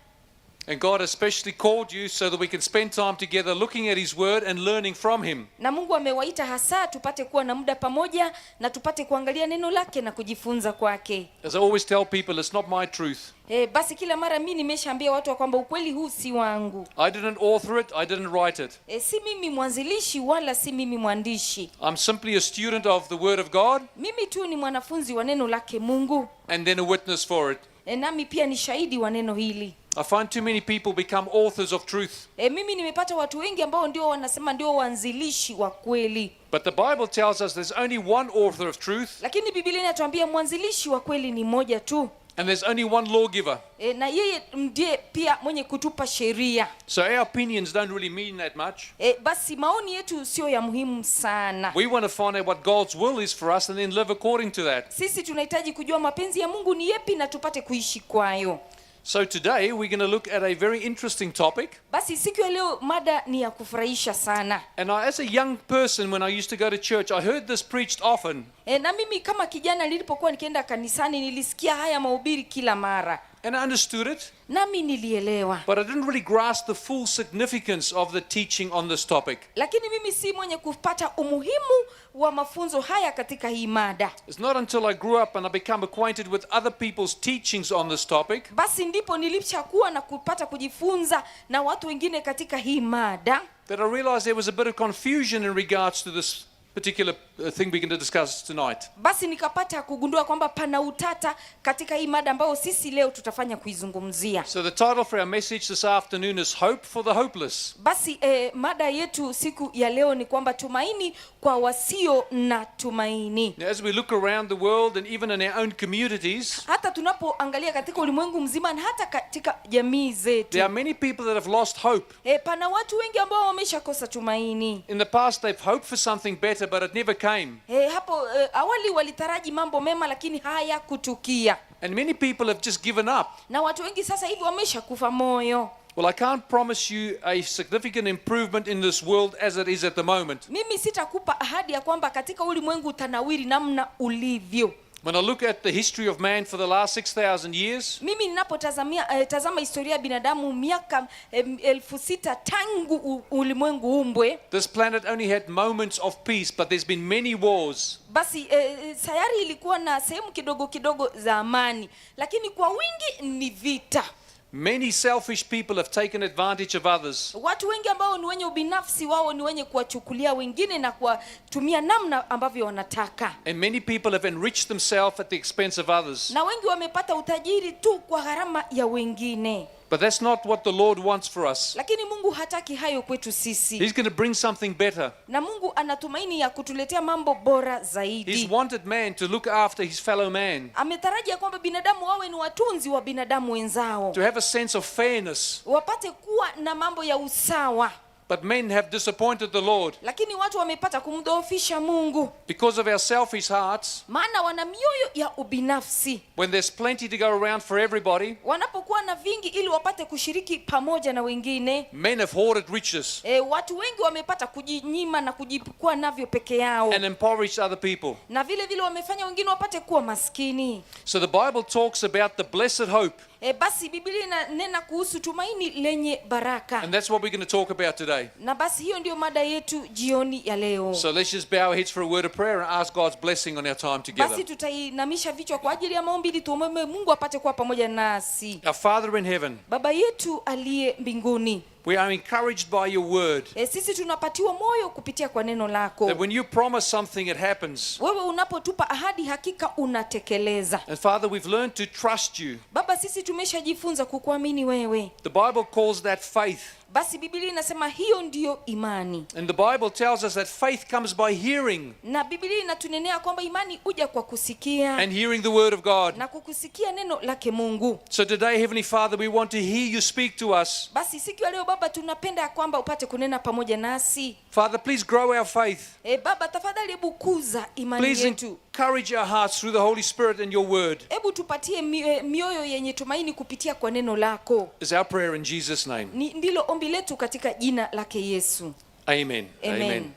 And God especially called you so that we can spend time together looking at His Word and learning from Him. Na Mungu amewaita hasa tupate kuwa na muda pamoja na tupate kuangalia neno lake na kujifunza kwake. As I always tell people, it's not my truth. Basi kila mara mimi nimeshaambia watu kwamba ukweli huu si wangu. I didn't author it, I didn't write it. Si mimi mwanzilishi wala si mimi mwandishi. I'm simply a student of the Word of God. Mimi tu ni mwanafunzi wa neno lake Mungu. And then a witness for it. Nami pia ni shahidi wa neno hili. I find too many people become authors of truth. Mimi nimepata watu wengi ambao ndio wanasema ndio waanzilishi wa kweli. But the Bible tells us there's only one author of truth. Lakini Biblia inatuambia mwanzilishi wa kweli ni mmoja tu. And there's only one lawgiver. Na yeye ndiye pia mwenye kutupa sheria. So our opinions don't really mean that much. Basi maoni yetu sio ya muhimu sana. We want to find out what God's will is for us and then live according to that. Sisi tunahitaji kujua mapenzi ya Mungu ni yapi na tupate kuishi kwayo. So today we're going to look at a very interesting topic. Basi siku ya leo mada ni ya kufurahisha sana. And as a young person, when I used to go to church, I heard this preached often. Na mimi kama kijana nilipokuwa nikienda kanisani nilisikia haya mahubiri kila mara. And I understood it. Nami nilielewa. But I didn't really grasp the full significance of the teaching on this topic. Lakini mimi si mwenye kupata umuhimu wa mafunzo haya katika hii mada. It's not until I grew up and I became acquainted with other people's teachings on this topic. Basi ndipo nilipokuwa na kupata kujifunza na watu wengine katika hii mada. That I realized there was a bit of confusion in regards to this particular thing we're going to discuss tonight. Basi nikapata kugundua kwamba pana utata katika hii mada ambayo sisi leo tutafanya kuizungumzia. So the title for our message this afternoon is Hope for the Hopeless. Basi mada yetu siku ya leo ni kwamba tumaini kwa wasio na tumaini. Now, as we look around the world and even in our own communities, hata tunapoangalia katika ulimwengu mzima na hata katika jamii zetu, there are many people that have lost hope. Pana watu wengi ambao wameshakosa tumaini. In the past they've hoped for something better but it never came. Hapo awali walitaraji mambo mema lakini hayakutukia. And many people have just given up. Na watu wengi sasa hivi wameshakufa moyo. Well, I can't promise you a significant improvement in this world as it is at the moment. Mimi sitakupa ahadi ya kwamba katika ulimwengu utanawiri namna ulivyo. When I look at the history of man for the last 6,000 years, mimi ninapotazama historia ya binadamu miaka 6,000 tangu ulimwengu umbwe, this planet only had moments of peace, but there's been many wars. Basi sayari ilikuwa na sehemu kidogo kidogo za amani, lakini kwa wingi ni vita. Many selfish people have taken advantage of others. Watu wengi ambao ni wenye ubinafsi, wao ni wenye kuwachukulia wengine na kuwatumia namna ambavyo wanataka. And many people have enriched themselves at the expense of others. Na wengi wamepata utajiri tu kwa gharama ya wengine. But that's not what the Lord wants for us. lakini Mungu hataki hayo kwetu sisi. He's going to bring something better. Na Mungu anatumaini ya kutuletea mambo bora He's zaidi. wanted man to look after his fellow man, Ametarajia kwamba binadamu wawe ni watunzi wa binadamu wenzao, to have a sense of fairness. wapate kuwa na mambo ya usawa. But men have disappointed the Lord Lakini watu wamepata kumdhoofisha Mungu, because of our selfish hearts. maana wana mioyo ya ubinafsi. When there's plenty to go around for everybody, Wanapokuwa na vingi ili wapate kushiriki pamoja na wengine, men have hoarded riches watu wengi wamepata kujinyima na kujikuwa navyo peke yao, and impoverished other people. na vile vile wamefanya wengine wapate kuwa maskini. So the Bible talks about the blessed hope, Basi Biblia inanena kuhusu tumaini lenye baraka. and that's what we're going to talk about today. Na basi hiyo ndio mada yetu jioni ya leo. So let's just bow our heads for a word of prayer and ask God's blessing on our time together. Basi tutainamisha vichwa kwa ajili ya maombi ili tuombe Mungu apate kuwa pamoja nasi. Our Father in heaven, Baba yetu aliye mbinguni, we are encouraged by your word sisi tunapatiwa moyo kupitia kwa neno lako. that when you promise something, it happens. Wewe unapotupa ahadi hakika unatekeleza. And Father, we've learned to trust you. Baba, sisi tumeshajifunza kukuamini wewe. The Bible calls that faith. Basi Biblia inasema hiyo ndiyo imani. And the Bible tells us that faith comes by hearing, Na Biblia inatunenea kwamba imani huja kwa kusikia and hearing the word of God. na kukusikia neno lake Mungu. So today, Heavenly Father, we want to hear you speak to us. Basi siku ya leo Baba, tunapenda ya kwamba upate kunena pamoja nasi. Father, please grow our faith. Baba, tafadhali hebu kuza imani Please yetu. encourage our hearts through the Holy Spirit and your word. Hebu tupatie mioyo yenye tumaini kupitia kwa neno lako. Is our prayer in Jesus' name. Ndilo ombi letu katika jina lake Yesu. Amen. Amen.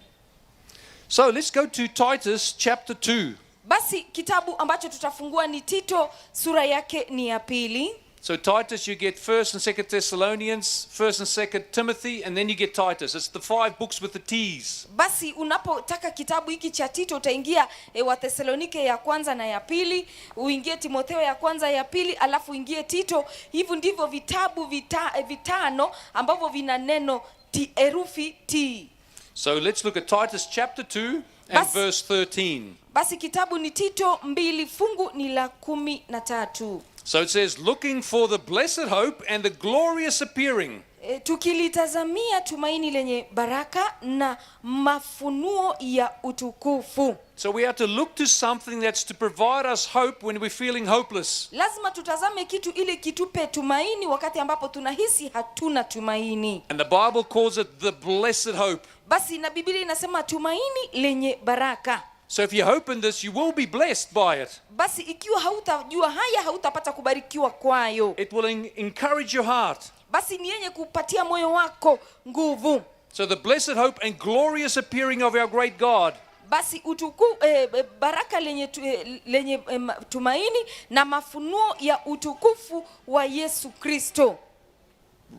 So let's go to Titus chapter 2. Basi kitabu ambacho tutafungua ni Tito, sura yake ni ya 2. So Titus, you get 1st and 2nd Thessalonians, 1st and 2nd Timothy, and then you get Titus. It's the 5 books with the T's. Basi unapotaka kitabu hiki cha Tito utaingia Wathesalonike ya kwanza na ya 2, uingie Timotheo ya kwanza ya 2, alafu uingie Tito. Hivyo ndivyo vitabu vitano ambavyo vina neno herufi T. So let's look at Titus chapter 2 and Bas- verse 13. Basi kitabu ni Tito 2, fungu ni la 13. So it says, looking for the blessed hope and the glorious appearing. Tukilitazamia tumaini lenye baraka na mafunuo ya utukufu. So we have to look to something that's to provide us hope when we're feeling hopeless. Lazima tutazame kitu ili kitupe tumaini wakati ambapo tunahisi hatuna tumaini. And the Bible calls it the blessed hope. Basi na Biblia inasema tumaini lenye baraka. So if you hope in this, you will be blessed by it. Basi ikiwa hautajua haya hautapata kubarikiwa kwayo. It will encourage your heart. Basi ni yenye kupatia moyo wako nguvu. So the blessed hope and glorious appearing of our great God. Basi baraka lenye tumaini na mafunuo ya utukufu wa Yesu Kristo.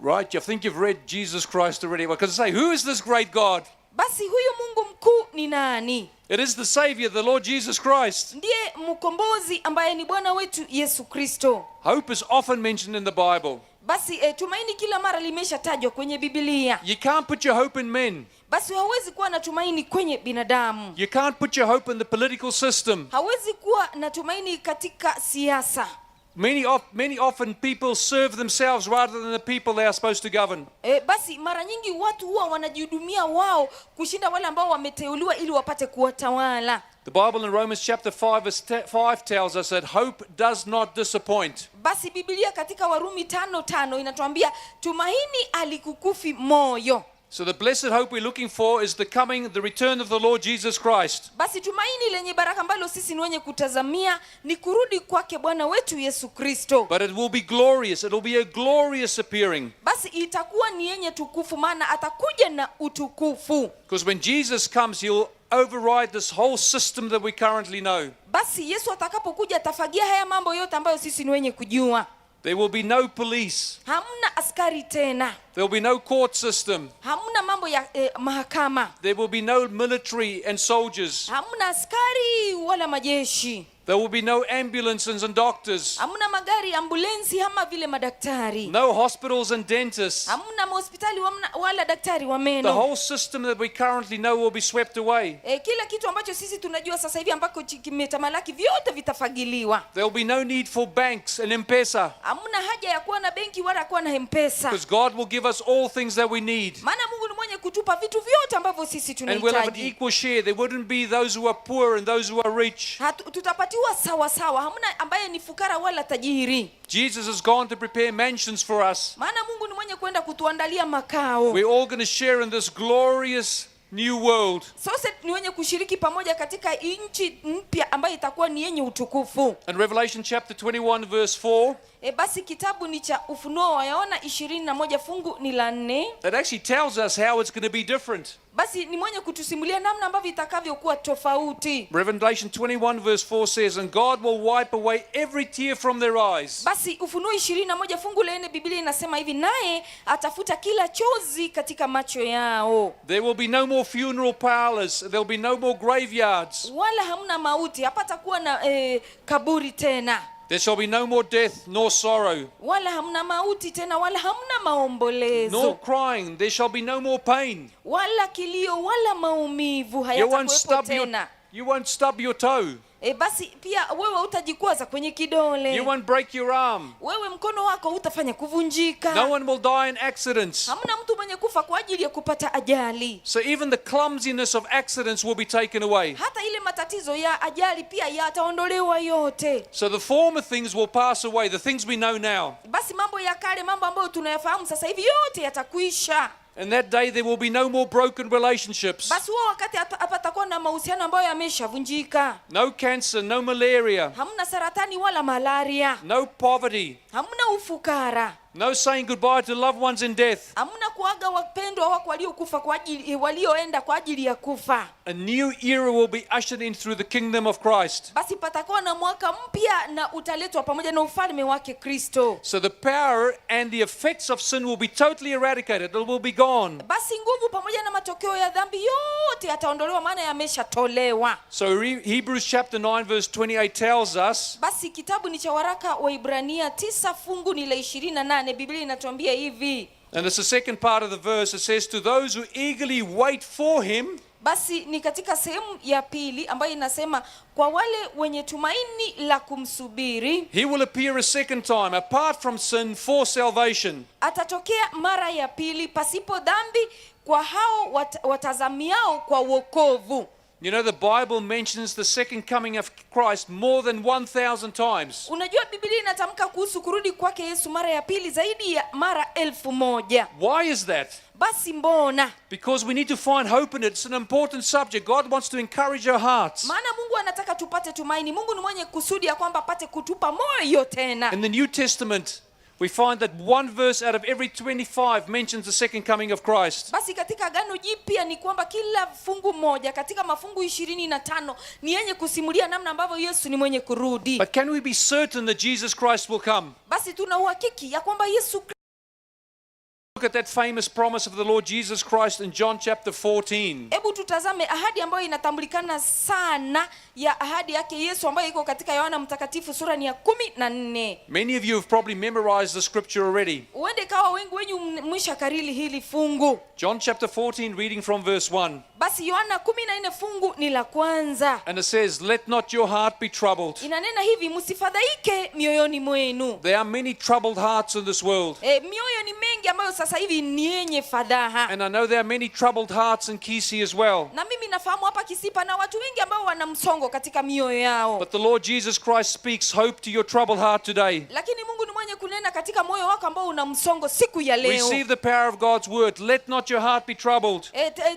Right, I think you've read Jesus Christ already. Because I say, who is this great God? Basi huyu Mungu mkuu ni nani? It is the Savior, the Lord Jesus Christ. Ndiye mkombozi ambaye ni Bwana wetu Yesu Kristo. Hope is often mentioned in the Bible. Basi tumaini kila mara limeshatajwa kwenye Biblia. You can't put your hope in men. Basi hauwezi kuwa na tumaini kwenye binadamu. You can't put your hope in the political system. Hauwezi kuwa na tumaini katika siasa. Many often people serve themselves rather than the people they are supposed to govern. Basi mara nyingi watu huwa wanajihudumia wao kushinda wale ambao wameteuliwa ili wapate kuwatawala. The Bible in Romans chapter 5 verse 5 tells us that hope does not disappoint. Basi Biblia katika Warumi 5:5 inatuambia tumaini alikukufi moyo. So the blessed hope we're looking for is the return of the Lord Jesus Christ. Basi tumaini lenye baraka ambalo sisi ni wenye kutazamia ni kurudi kwake Bwana wetu Yesu Kristo. But it will be glorious. It will be a glorious appearing. Basi itakuwa ni yenye tukufu, maana atakuja na utukufu. Because when Jesus comes, he'll override this whole system that we currently know. Basi Yesu atakapokuja atafagia haya mambo yote ambayo sisi ni wenye kujua. There will be no police. Hamna askari tena. There will be no court system. Hamna mambo ya mahakama. There will be no military and soldiers. Hamna askari wala majeshi. There will be no ambulances and doctors, hamna magari ambulensi ama vile madaktari, no hospitals and dentists. hamna mahospitali wala daktari wa The meno. whole system that we currently know will be swept away. Kila kitu ambacho sisi tunajua sasa hivi ambako kimetamalaki vyote vitafagiliwa. There will be no need for banks and M-Pesa, Hamna haja ya kuwa na benki wala kuwa na M-Pesa. because God will give us all things that we need. Maana Mungu ni mwenye kutupa vitu vyote ambavyo sisi And we'll have an tunahitaji. equal share. There wouldn't be those who are poor and those who are rich. Tutapatiwa sawa sawa, hamna ambaye ni fukara wala tajiri. Jesus has gone to prepare mansions for us. Maana Mungu ni mwenye kwenda kutuandalia makao. We're all going to share in this glorious new world. Sasa ni wenye kushiriki pamoja katika nchi mpya ambayo itakuwa ni yenye utukufu. And Revelation chapter 21 verse 4, Basi kitabu ni cha Ufunuo wa Yohana 21 fungu ni la 4. it actually tells us how it's going to be different. Basi ni mwenye kutusimulia namna ambavyo itakavyokuwa tofauti. Revelation 21 verse 4 says, and God will wipe away every tear from their eyes. Basi Ufunuo 21 fungu la 4 Biblia inasema hivi, naye atafuta kila chozi katika macho yao. There will be no more funeral parlors. There will be no more graveyards. Wala hamna mauti, hapatakuwa na kaburi tena. There shall be no more death nor sorrow, Wala hamna mauti tena, wala hamna nor maombolezo, crying. There shall be no more pain. wala kilio, wala maumivu You won't hayatakuwepo tena. you won't stub your toe. Basi pia wewe utajikwaza kwenye kidole. You won't break your arm. Wewe mkono wako utafanya kuvunjika. No one will die in accidents. Hamna mtu mwenye kufa kwa ajili ya kupata ajali. So even the clumsiness of accidents will be taken away. Hata ile matatizo ya ajali pia yataondolewa yote. So the former things will pass away, the things we know now. Basi mambo ya kale, mambo ambayo tunayafahamu sasa hivi yote yatakwisha. And that day there will be no more broken relationships. Basi huo wakati hapatakuwa na mahusiano ambayo yameshavunjika. No cancer, no malaria, Hamna saratani wala malaria. no poverty, Hamna ufukara. no saying goodbye to loved ones in death. Hamna kuaga wapendwa wako waliokufa kwa ajili walioenda kwa ajili ya kufa. A new era will be ushered in through the kingdom of Christ. Basi patakuwa na mwaka mpya na utaletwa pamoja na ufalme wake Kristo. So the power and the effects of sin will be totally eradicated. It will be gone. Basi nguvu pamoja na matokeo ya dhambi yote yataondolewa, maana yameshatolewa. So Hebrews chapter 9 verse 28 tells us, Basi kitabu ni cha waraka wa Ibrania 9 fungu ni la 28. Biblia inatuambia hivi. and it's the second part of the verse, it says, to those who eagerly wait for him, Basi ni katika sehemu ya pili ambayo inasema kwa wale wenye tumaini la kumsubiri he will appear a second time, apart from sin, for salvation. atatokea mara ya pili pasipo dhambi kwa hao watazamiao kwa wokovu. You know, the Bible mentions the second coming of Christ more than 1,000 times. Unajua Biblia inatamka kuhusu kurudi kwake Yesu mara ya pili zaidi ya mara 1000. Why is that? Basi mbona? Because we need to find hope in it. It's an important subject. God wants to encourage our hearts. Maana Mungu anataka tupate tumaini. Mungu ni mwenye kusudi ya kwamba apate kutupa moyo tena. In the New Testament, we find that one verse out of every 25 mentions the second coming of Christ. Basi katika Agano Jipya ni kwamba kila fungu moja katika mafungu 25 ni yenye kusimulia namna ambavyo Yesu ni mwenye kurudi. But can we be certain that Jesus Christ will come? Basi tuna uhakiki ya kwamba Yesu. Look at that famous promise of the Lord Jesus Christ in John chapter 14. Hebu tutazame ahadi ambayo inatambulikana sana ya ahadi yake Yesu ambayo iko katika Yohana Mtakatifu sura ni ya 14. Many of you have probably memorized the scripture already. Uende kawa wengi wenyu mwisha karili hili fungu. John chapter 14, reading from verse 1. Basi Yohana 14 fungu ni la kwanza. And it says, let not your heart be troubled. Inanena hivi, msifadhaike mioyoni mwenu. There are many troubled hearts in this world. Mioyo ni mengi ambayo sasa hivi ni yenye fadhaha. And I know there are many troubled hearts in Kisii as well. Na mimi nafahamu hapa Kisipa na watu wengi ambao wana msongo katika mioyo yao. But the Lord Jesus Christ speaks hope to your troubled heart today. Lakini Mungu ni mwenye kunena katika moyo wako ambao una msongo siku ya leo. Receive the power of God's word. Let not your heart be troubled.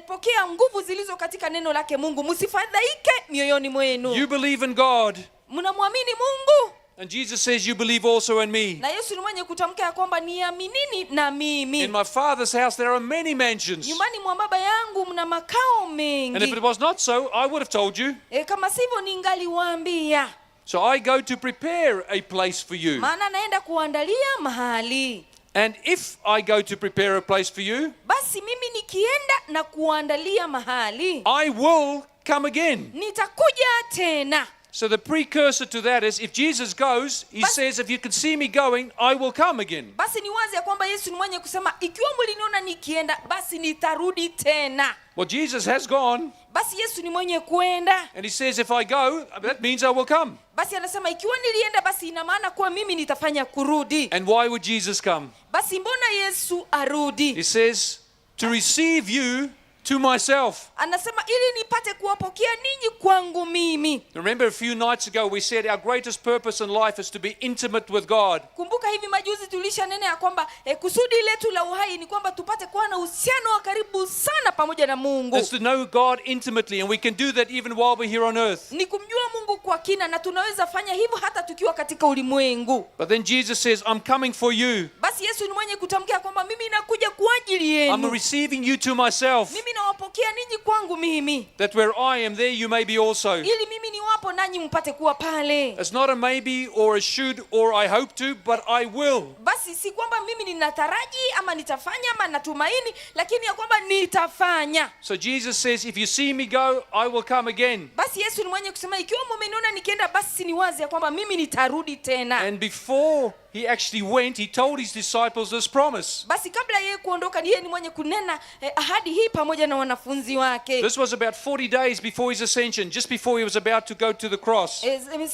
Pokea nguvu zilizo katika neno lake Mungu. Msifadhaike mioyoni mwenu. You believe in God. Mnamwamini Mungu. And Jesus says you believe also in me. Na Yesu ni mwenye kutamka ya kwamba niaminini na mimi. In my Father's house there are many mansions. Nyumbani mwa Baba yangu mna makao mengi. And if it was not so, I would have told you. Kama sivyo ningaliwaambia. So I go to prepare a place for you. Maana naenda kuandalia mahali. And if I go to prepare a place for you, basi mimi nikienda na kuandalia mahali, I will come again. nitakuja tena. So the precursor to that is if Jesus goes, he says, if you can see me going, I will come again. Basi ni wazi ya kwamba Yesu ni mwenye kusema ikiwa mliniona nikienda basi nitarudi tena. Well, Jesus has gone. Basi Yesu ni mwenye kuenda. And he says, if I go, that means I will come. Basi anasema ikiwa nilienda basi ina maana kuwa mimi nitafanya kurudi. And why would Jesus come? Basi mbona Yesu arudi? He says, to receive you to myself. Anasema ili nipate kuwapokea ninyi kwangu mimi. Remember a few nights ago we said our greatest purpose in life is to be intimate with God. Kumbuka hivi majuzi tulishanena ya kwamba kusudi letu la uhai ni kwamba tupate kuwa na uhusiano wa karibu sana pamoja na Mungu. It's to know God intimately, and we can do that even while we're here on earth. Ni kumjua Mungu kwa kina na tunaweza fanya hivyo hata tukiwa katika ulimwengu. But then Jesus says, I'm coming for you. Basi Yesu ni mwenye kutamkia kwamba mimi nakuja kwa ajili yenu. I'm receiving you to myself. Mimi nawapokea ninyi kwangu mimi. That where I am, there you may be also. Ili mimi niwapo nanyi mpate kuwa pale. It's not a maybe or a should or I hope to, but I will. Basi si kwamba mimi ninataraji ama nitafanya ama natumaini, lakini ya kwamba nitafanya. So Jesus says, if you see me go, I will come again. Basi Yesu ni mwenye kusema ikiwa mmeniona nikienda basi ni wazi ya kwamba mimi nitarudi tena. And before he actually went, he told his disciples this promise. Basi kabla yeye kuondoka yeye ni mwenye kunena ahadi hii pamoja na wanafunzi wake. This was about 40 days before his ascension, just before he was about to go to the cross.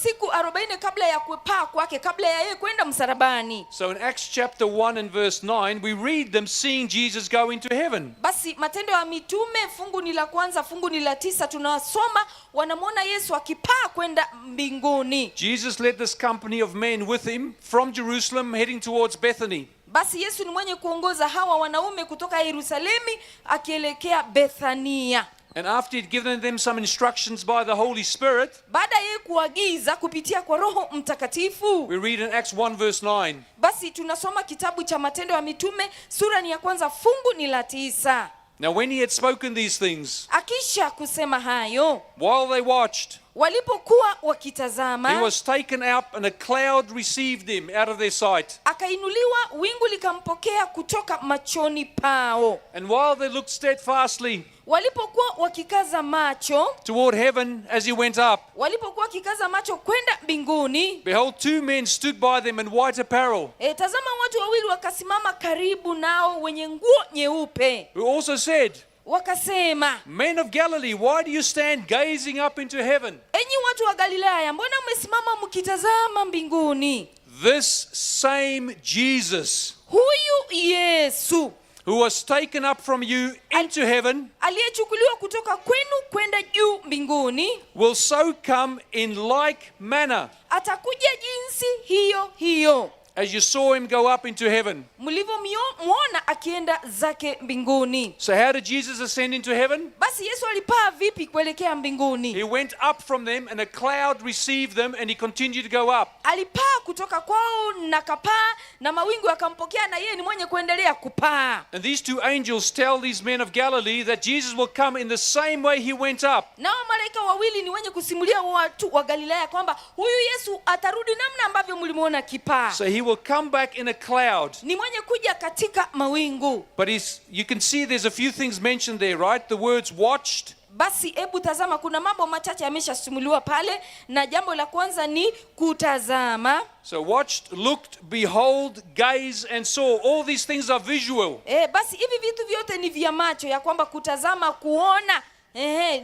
Siku 40 kabla ya kupaa kwake, kabla ya yeye kwenda msalabani. So in Acts chapter 1 and verse 9, we read them seeing Jesus go into heaven. Basi Matendo ya Mitume fungu ni la kwanza, fungu ni la 9 tunasoma wanamwona Yesu akipaa kwenda mbinguni. Jesus led this company of men with him from Jerusalem heading towards Bethany. Basi Yesu ni mwenye kuongoza hawa wanaume kutoka Yerusalemu akielekea Bethania. And after he'd given them some instructions by the Holy Spirit, baada yeye kuagiza kupitia kwa Roho Mtakatifu, we read in Acts 1 verse 9. Basi tunasoma kitabu cha Matendo ya Mitume sura ni ya kwanza fungu ni la 9. Now when he had spoken these things, akisha kusema hayo, while they watched, walipokuwa wakitazama, he was taken up and a cloud received him out of their sight. Akainuliwa, wingu likampokea kutoka machoni pao. And while they looked steadfastly walipokuwa wakikaza macho toward heaven as he went up, walipokuwa wakikaza macho kwenda mbinguni, behold, two men stood by them in white apparel, tazama watu wawili wakasimama karibu nao wenye nguo nyeupe, who also said, wakasema, Men of Galilee, why do you stand gazing up into heaven? Enyi watu wa Galilaya, mbona mmesimama mkitazama mbinguni? This same Jesus, huyu Yesu, who was taken up from you into heaven, aliyechukuliwa kutoka kwenu kwenda juu mbinguni, will so come in like manner atakuja jinsi hiyo hiyo as you saw him go up into heaven. mlivyomwona akienda zake mbinguni. So how did Jesus ascend into heaven? Basi Yesu alipaa vipi kuelekea mbinguni? He went up from them and a cloud received them and he continued to go up. Alipaa kutoka kwao na kapaa na mawingu yakampokea na yeye ni mwenye kuendelea kupaa. And these two angels tell these men of Galilee that Jesus will come in the same way he went up. Nao malaika wawili ni wenye kusimulia watu wa Galilaya kwamba huyu Yesu atarudi namna ambavyo mlimuona kipaa. So he will come back in a cloud. Ni mwenye kuja katika mawingu. But you can see there's a few things mentioned there, right? The words watched. Basi hebu tazama, kuna mambo machache yameshasimuliwa pale, na jambo la kwanza ni kutazama. So watched, looked, behold, gaze and saw. All these things are visual. Basi hivi vitu vyote ni vya macho, ya kwamba kutazama, kuona,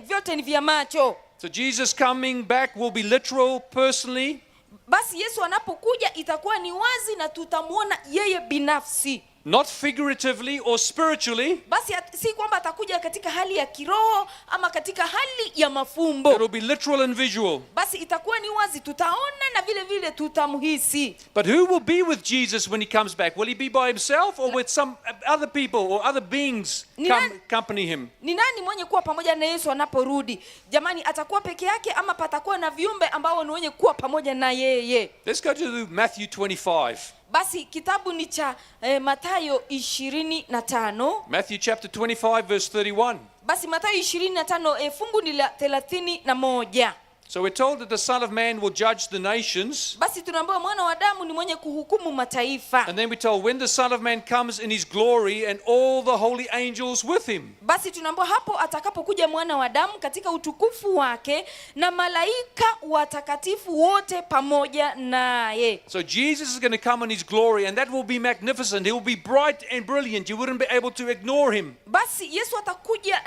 vyote ni vya macho. So Jesus coming back will be literal, personally. Basi Yesu anapokuja itakuwa ni wazi na tutamuona yeye binafsi. Not figuratively or spiritually. Basi si kwamba atakuja katika hali ya kiroho ama katika hali ya mafumbo. It will be literal and visual. Basi itakuwa ni wazi, tutaona na vile vile tutamhisi. But who will be with Jesus when he comes back? Will he be by himself or with some other people or other beings accompany him? Ni nani mwenye kuwa pamoja na Yesu anaporudi? Jamani, atakuwa peke yake ama patakuwa na viumbe ambao ni wenye kuwa pamoja na yeye? Let's go to Matthew 25. Basi kitabu ni cha Mathayo 25. Matthew chapter 25 verse 31. Basi Mathayo 25 fungu ni la 31. So we're told that the Son of Man will judge the nations. Basi tunaambiwa mwana wa Adamu ni mwenye kuhukumu mataifa. And then we're told when the Son of Man comes in his glory and all the holy angels with him. Basi tunaambiwa hapo atakapokuja mwana wa Adamu katika utukufu wake na malaika watakatifu wote pamoja naye. So Jesus is going to come in his glory, and that will be magnificent. He will be bright and brilliant. You wouldn't be able to ignore him. Basi Yesu atakuja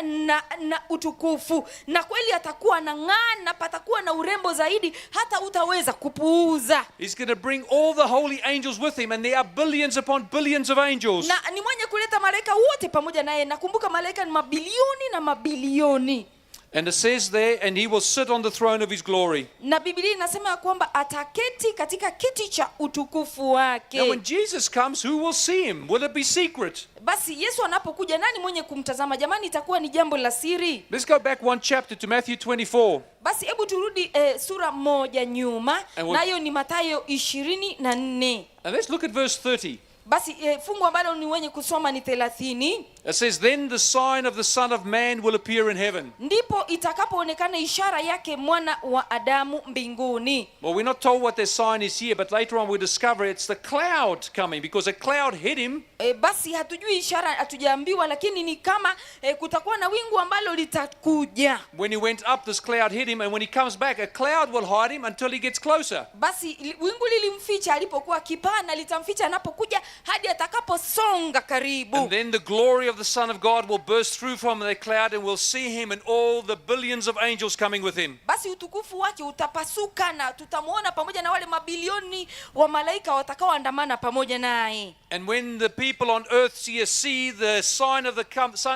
na utukufu, na kweli atakuwa anang'aa na patakuwa na urembo zaidi hata utaweza kupuuza. He's going to bring all the holy angels with him, and there are billions upon billions of angels. Na ni mwenye kuleta malaika wote pamoja naye. Nakumbuka malaika ni mabilioni na mabilioni. And it says there, and he will sit on the throne of his glory. Na Biblia inasema ya kwamba ataketi katika kiti cha utukufu wake. Now when Jesus comes, who will see him? Will it be secret? Basi Yesu anapokuja nani mwenye kumtazama? Jamani, itakuwa ni jambo la siri. Let's go back one chapter to Matthew 24. Basi hebu turudi sura moja nyuma, nayo ni Mathayo 24. And let's look at verse 30. Basi fungu ambalo ni wenye kusoma ni 30. It says, then the sign of the Son of Man will appear in heaven. Ndipo itakapoonekana ishara yake mwana wa Adamu mbinguni. Well, we're not told what their sign is here, but later on we discover it's the cloud coming, because a cloud hit him. Basi hatujui ishara, hatujaambiwa, lakini ni kama kutakuwa na wingu ambalo litakuja. When he went up, this cloud hit him, and when he comes back, a cloud will hide him until he gets closer. Basi wingu lilimficha alipokuwa kipana, litamficha anapokuja hadi atakaposonga karibu. And then the glory of the Son of God will burst through from the cloud, and we'll see him and all the billions of angels coming with him. Basi utukufu wake utapasuka na tutamuona pamoja na wale mabilioni wa malaika watakaoandamana pamoja naye. And when the people on earth see the sign of the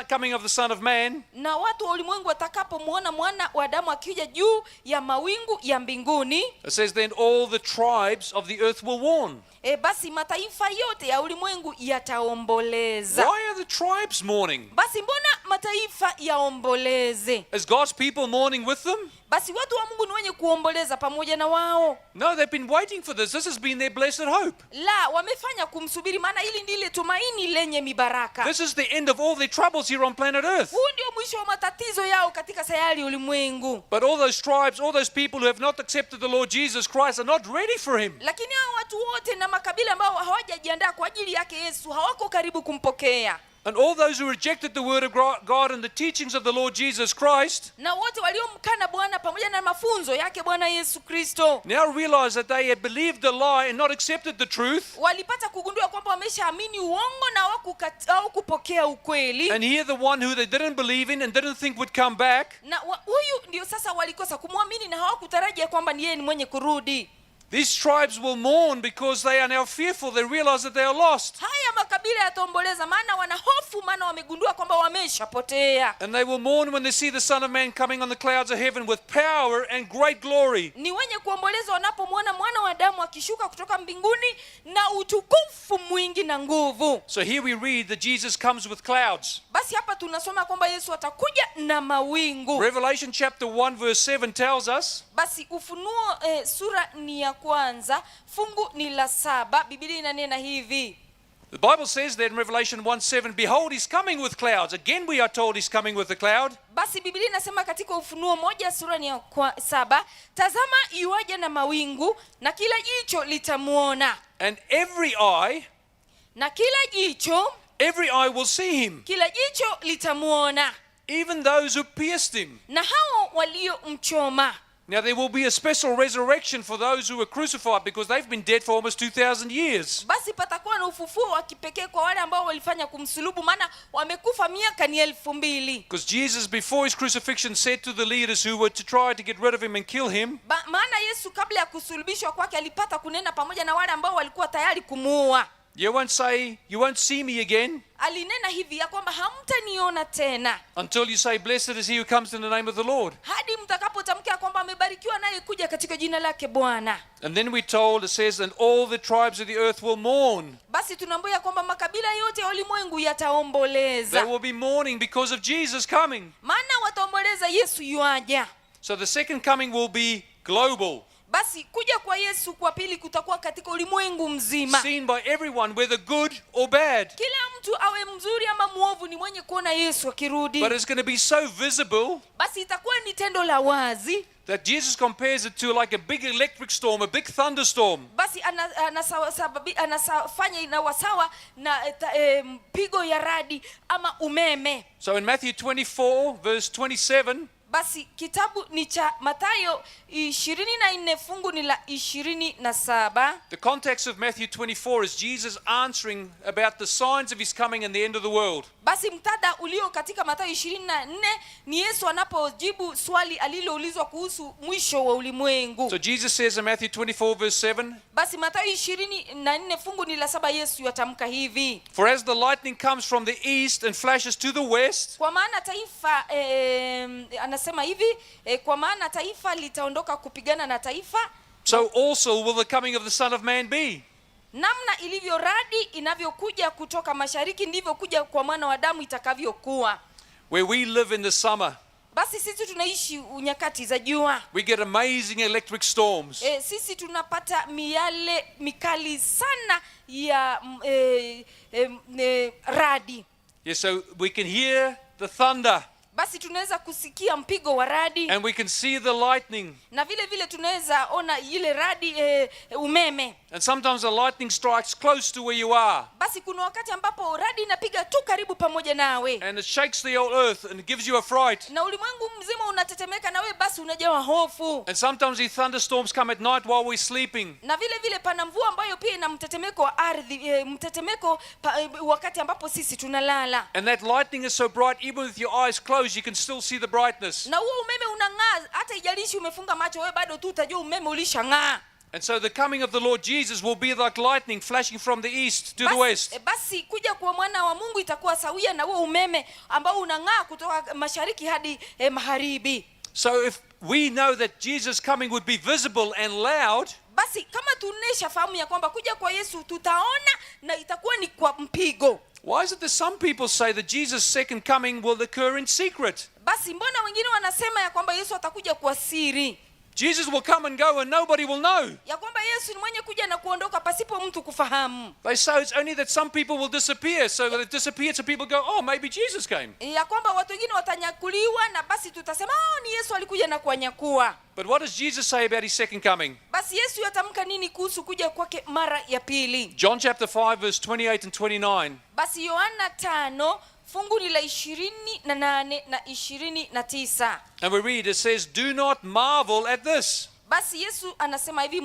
coming of the Son of Man, na watu wa ulimwengu watakapomuona mwana wa Adamu akija juu ya mawingu ya mbinguni, it says then all the tribes of the earth will mourn. Basi mataifa yote ya ulimwengu yataomboleza. Why are the tribes mourning? Basi mbona mataifa yaomboleze? Is God's people mourning with them? Basi watu wa Mungu ni wenye kuomboleza pamoja na wao. No, they've been waiting for this. This has been their blessed hope. La, wamefanya kumsubiri, maana hili ndile tumaini lenye mibaraka. This is the end of all their troubles here on planet Earth. Huu ndio mwisho wa matatizo yao katika sayari ulimwengu. But all those tribes, all those people who have not accepted the Lord Jesus Christ are not ready for him. Lakini hao watu wote na makabila ambao hawajajiandaa kwa ajili yake Yesu hawako karibu kumpokea. And all those who rejected the word of God and the teachings of the Lord Jesus Christ, na wote waliomkana Bwana pamoja na mafunzo yake Bwana Yesu Kristo, now realize that they had believed the lie and not accepted the truth. walipata kugundua kwamba wameshaamini uongo na hawakupokea ukweli. And here the one who they didn't believe in and didn't think would come back, Na huyu ndio sasa walikosa kumwamini na hawakutarajia kwamba ni yeye ni mwenye kurudi. these tribes will mourn because they are now fearful. They realize that they are lost. Haya makabila yataomboleza, maana wana hofu, maana wamegundua kwamba wameshapotea. And they will mourn when they see the Son of Man coming on the clouds of heaven with power and great glory. Ni wenye kuomboleza wanapomwona mwana wa Adamu akishuka kutoka mbinguni na utukufu mwingi na nguvu. So here we read that Jesus comes with clouds. Basi hapa tunasoma kwamba Yesu atakuja na mawingu. Revelation chapter 1 verse 7 tells us, Basi Ufunuo sura ni ya kwanza, fungu ni la 7, Biblia inanena hivi. the Bible says that in Revelation 1:7, behold, he's coming with clouds. Again we are told he's coming with a cloud. Basi Biblia inasema katika Ufunuo 1 sura ni ya 7, tazama yuaja na mawingu na kila jicho litamuona. And every eye will see him, Kila jicho litamuona, even those who pierced him. na hao waliomchoma. Now there will be a special resurrection for those who were crucified, because they've been dead for almost 2,000 years. Basi patakuwa na ufufuo wa kipekee kwa wale ambao walifanya kumsulubu, maana wamekufa miaka ni 2000. Because Jesus before his crucifixion said to the leaders who were to try to get rid of him and kill him, Maana Yesu kabla ya kusulubishwa kwake alipata kunena pamoja na wale ambao walikuwa tayari kumuua. you won't see me again Alinena hivi ya kwamba hamtaniona tena until you say, blessed is he who comes in the name of the Lord. hadi mtakapotamka kwamba amebarikiwa naye kuja katika jina lake Bwana. And then we're told, it says, and all the tribes of the earth will mourn. Basi tunaambiwa kwamba makabila yote ya ulimwengu They yataomboleza, will be mourning because of Jesus coming. maana wataomboleza Yesu yuaja. So the second coming will be global, Basi kuja kwa Yesu kwa pili kutakuwa katika ulimwengu mzima. seen by everyone, whether good or bad. Kila mtu awe mzuri ama muovu ni mwenye kuona Yesu akirudi. But it's going to be so visible Basi itakuwa ni tendo la wazi that Jesus compares it to like a big electric storm, a big thunderstorm. basi anafanya inawa sawa na mpigo ya radi ama umeme. So in Matthew 24 verse 27, Basi kitabu ni cha Mathayo 24 fungu ni la 27. the context of Matthew 24 is Jesus answering about the signs of his coming and the end of the world. Basi mtada ulio katika Mathayo 24 ni Yesu anapojibu swali aliloulizwa kuhusu mwisho wa ulimwengu. So Jesus says in Matthew 24 verse 7, Basi Mathayo 24 fungu ni la 7 Yesu yatamka hivi: for as the lightning comes from the east and flashes to the west, kwa maana taifa anasema hivi kwa maana taifa litaondoka kupigana na taifa, so also will the coming of the Son of Man be. namna ilivyo radi inavyokuja kutoka mashariki ndivyo kuja kwa mwana wa damu itakavyokuwa. Where we live in the summer, Basi sisi tunaishi nyakati za jua. we get amazing electric storms. Sisi tunapata miale mikali sana ya radi. Yes, so we can hear the thunder Basi tunaweza kusikia mpigo wa radi, and we can see the lightning. na vile vile tunaweza ona ile radi umeme. And sometimes the lightning strikes close to where you are Basi kuna wakati ambapo radi inapiga tu karibu pamoja nawe, and it shakes the old earth and it gives you a fright. na ulimwengu mzima unatetemeka nawe, basi unajawa hofu. And sometimes these thunderstorms come at night while we're sleeping. Na vile vile pana mvua ambayo pia ina mtetemeko wa ardhi, mtetemeko wakati ambapo sisi tunalala. And that lightning is so bright, even with your eyes closed, you can still see the brightness. Na huo umeme unang'aa, hata ijalishi umefunga macho wewe bado tu utajua umeme ulishang'aa. And so the coming of the Lord Jesus will be like lightning flashing from the east to the west. Basi kuja kwa mwana wa Mungu itakuwa sawia na huo umeme ambao unang'aa kutoka mashariki hadi magharibi. So if we know that Jesus' coming would be visible and loud, Basi kama tunesha fahamu ya kwamba kuja kwa Yesu tutaona na itakuwa ni kwa mpigo, why is it that some people say that Jesus' second coming will occur in secret? basi mbona wengine wanasema ya kwamba Yesu atakuja kwa siri, Jesus will come and go and nobody will know. ya kwamba Yesu ni mwenye kuja na kuondoka pasipo mtu kufahamu, They say it's only that some people will disappear, so that it disappears so people go, oh, maybe Jesus came. ya kwamba watu wengine watanyakuliwa na basi tutasema ni Yesu alikuja na kuwanyakua. But what does Jesus say about his second coming? Basi Yesu yatamka nini kuhusu kuja kwake mara ya pili? John chapter 5 verse 28 and 29. Basi Yohana 5 fungu ni la 28 na 29. And we read, it says, do not marvel at this, Basi Yesu anasema hivi,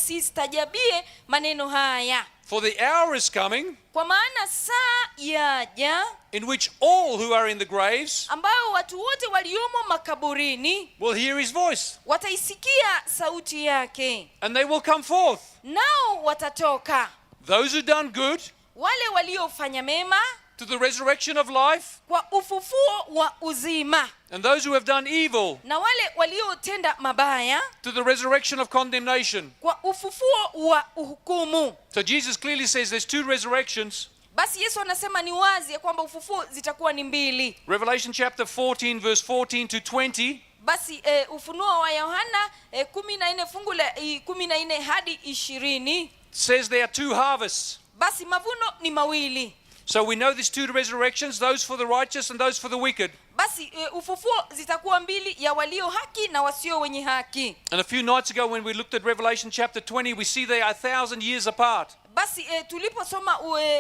musistajabie maneno haya, for the hour is coming kwa maana saa yaja in which all who are in the graves ambao watu wote waliomo makaburini will hear his voice, wataisikia sauti yake, and they will come forth. nao watatoka, Those who done good wale waliofanya mema to the resurrection of life, kwa ufufuo wa uzima, and those who have done evil na wale waliotenda mabaya to the resurrection of condemnation. kwa ufufuo wa uhukumu. So Jesus clearly says there's two resurrections. Basi Yesu anasema ni wazi ya kwamba ufufuo zitakuwa ni mbili. Revelation chapter 14 verse 14 to 20 Basi Ufunuo wa Yohana 14 fungu la 14 hadi 20, says there are two harvests. basi mavuno ni mawili. So we know there's two resurrections, those for the righteous and those for the wicked. Basi ufufuo zitakuwa mbili, ya walio haki na wasio wenye haki. And a few nights ago when we looked at Revelation chapter 20, we see they are 1,000 years apart. Basi tuliposoma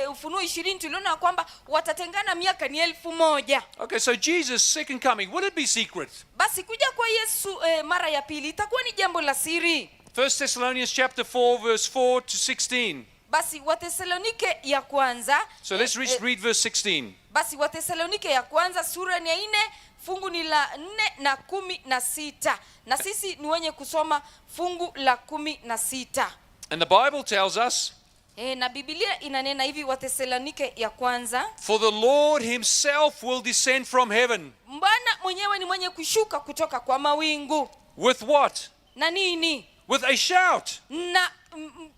Ufunuo 20 tuliona kwamba watatengana miaka ni 1000. Okay, so Jesus' second coming, will it be secret? Basi kuja kwa Yesu mara ya pili itakuwa ni jambo la siri. 1 Thessalonians chapter 4 verse 4 to 16. Basi Wathesalonike ya kwanza, So let's read verse 16. basi Wathesalonike ya kwanza sura ni ya 4 fungu ni la 4 na 16, na sisi ni wenye kusoma fungu la 16. And the Bible tells us, Na Biblia inanena hivi, Wathesalonike ya kwanza, for the Lord himself will descend from heaven. Bwana mwenyewe ni mwenye kushuka kutoka kwa mawingu. With what? Na nini? With a shout. Na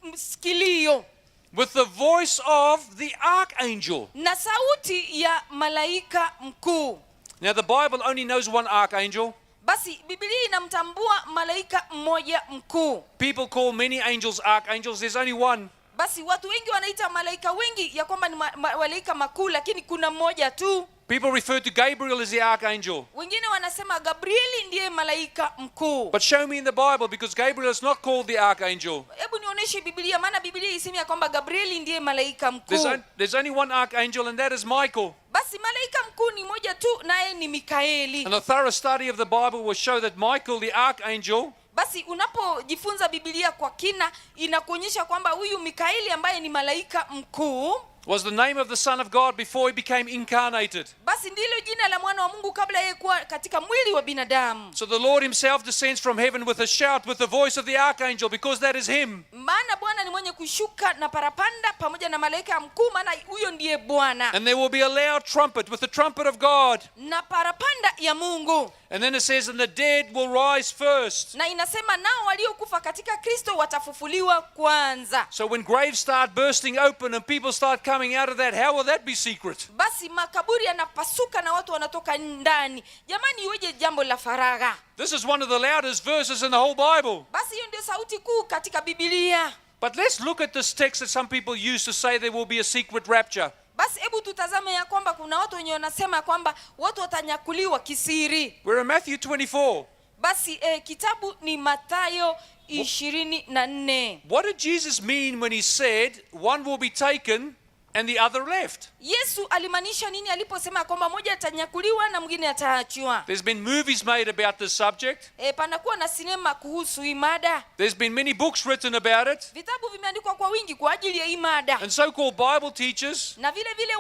msikilio, With the voice of the archangel. na sauti ya malaika mkuu. Now the Bible only knows one archangel. Basi Biblia inamtambua malaika mmoja mkuu. People call many angels archangels. There's only one. Basi watu wengi wanaita malaika wengi ya kwamba ni malaika makuu, lakini kuna mmoja tu. People refer to Gabriel as the archangel. Wengine wanasema Gabrieli ndiye malaika mkuu. But show me in the Bible, because Gabriel is not called the archangel. Hebu nionyeshe Biblia, maana Biblia isemia kwamba Gabrieli ndiye malaika mkuu. There's only one archangel, and that is Michael. Basi malaika mkuu ni moja tu, naye ni Mikaeli. And a thorough study of the Bible will show that Michael, the archangel, Basi unapojifunza Biblia kwa kina, inakuonyesha kwamba huyu Mikaeli ambaye ni malaika mkuu was the name of the Son of God before he became incarnated. basi ndilo jina la mwana wa Mungu kabla yeye kuwa katika mwili wa binadamu. So the Lord himself descends from heaven with a shout, with the voice of the archangel, because that is him. Maana Bwana ni mwenye kushuka na parapanda pamoja na malaika mkuu, maana huyo ndiye Bwana. And there will be a loud trumpet, with the trumpet of God. Na parapanda ya Mungu. And then it says, and the dead will rise first. Na inasema nao waliokufa katika Kristo watafufuliwa kwanza. So when graves start bursting open and people start coming out of that, how will that be secret? Basi makaburi yanapasuka na watu wanatoka ndani. Jamani, iweje jambo la faragha? This is one of the loudest verses in the whole Bible. Basi hiyo ndio sauti kuu katika Biblia. But let's look at this text that some people use to say there will be a secret rapture. Basi hebu tutazame ya kwamba kuna watu wenye wanasema kwamba watu watanyakuliwa kisiri. We're in Matthew 24. Basi kitabu ni Mathayo 24. What did Jesus mean when he said one will be taken and the other left? Yesu alimaanisha nini aliposema kwamba mmoja atanyakuliwa na mwingine ataachwa? There's been movies made about this subject. Panakuwa na sinema kuhusu hii mada. There's been many books written about it. Vitabu vimeandikwa kwa wingi kwa ajili ya hii mada. And so-called Bible teachers Na vile vile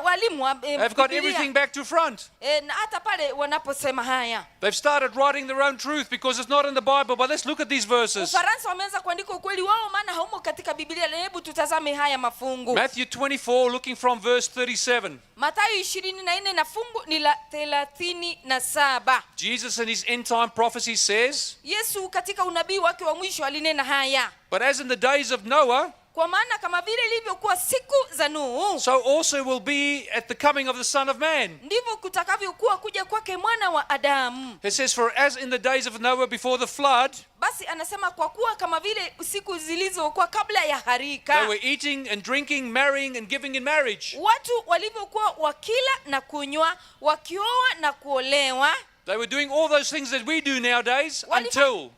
walimu have got everything back to front. Na hata pale wanaposema haya. They've started writing their own truth because it's not in the Bible. But let's look at these verses. Ufaransa wameanza kuandika ukweli wao, maana haumo katika Biblia. Hebu tutazame haya mafungu. Matthew 24, looking from verse 37. Mathayo 24 na fungu ni la 37. Jesus in his end time prophecy says, Yesu katika unabii wake wa mwisho alinena haya. but as in the days of Noah, Kwa maana kama vile ilivyokuwa siku za Nuhu, so also will be at the coming of the Son of Man. ndivyo kutakavyokuwa kuja kwake mwana wa Adamu. It says, for as in the days of Noah before the flood, Basi anasema kwa kuwa kama vile siku zilizokuwa kabla ya they harika, were eating and drinking, marrying and giving in marriage. watu walivyokuwa wakila na kunywa, wakioa na kuolewa, They were doing all those things that we do nowadays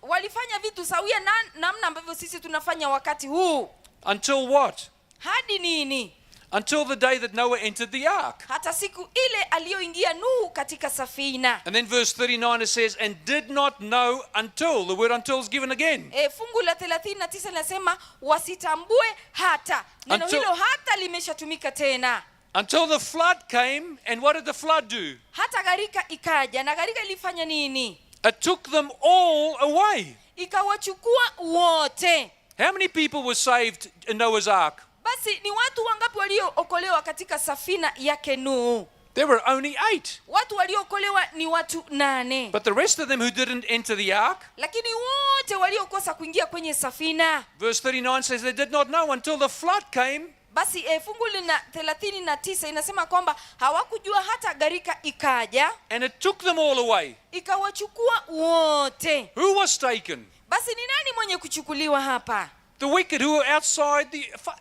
walifanya vitu sawia na namna ambavyo sisi tunafanya wakati huu. until what? Hadi nini? Until the day that Noah entered the ark. Hata siku ile aliyoingia Nuhu katika safina. And then verse 39 it says, and did not know until. The word until is given again. Fungu la 39 linasema wasitambue hata. Neno hilo hata limeshatumika tena. Until the flood came, and what did the flood do? Hata gharika ikaja, na gharika ilifanya nini? It took them all away. Ikawachukua wote. How many people were saved in Noah's ark? Basi ni watu wangapi waliookolewa katika safina yake Nuhu? There were only 8. Watu waliookolewa ni watu 8. But the rest of them who didn't enter the ark, Lakini wote waliokosa kuingia kwenye safina. verse 39 says they did not know until the flood came. Basi fungu lina 39 inasema kwamba hawakujua hata gharika ikaja, And it took them all away. ikawachukua wote. Who was taken? Basi ni nani mwenye kuchukuliwa hapa? The wicked who were outside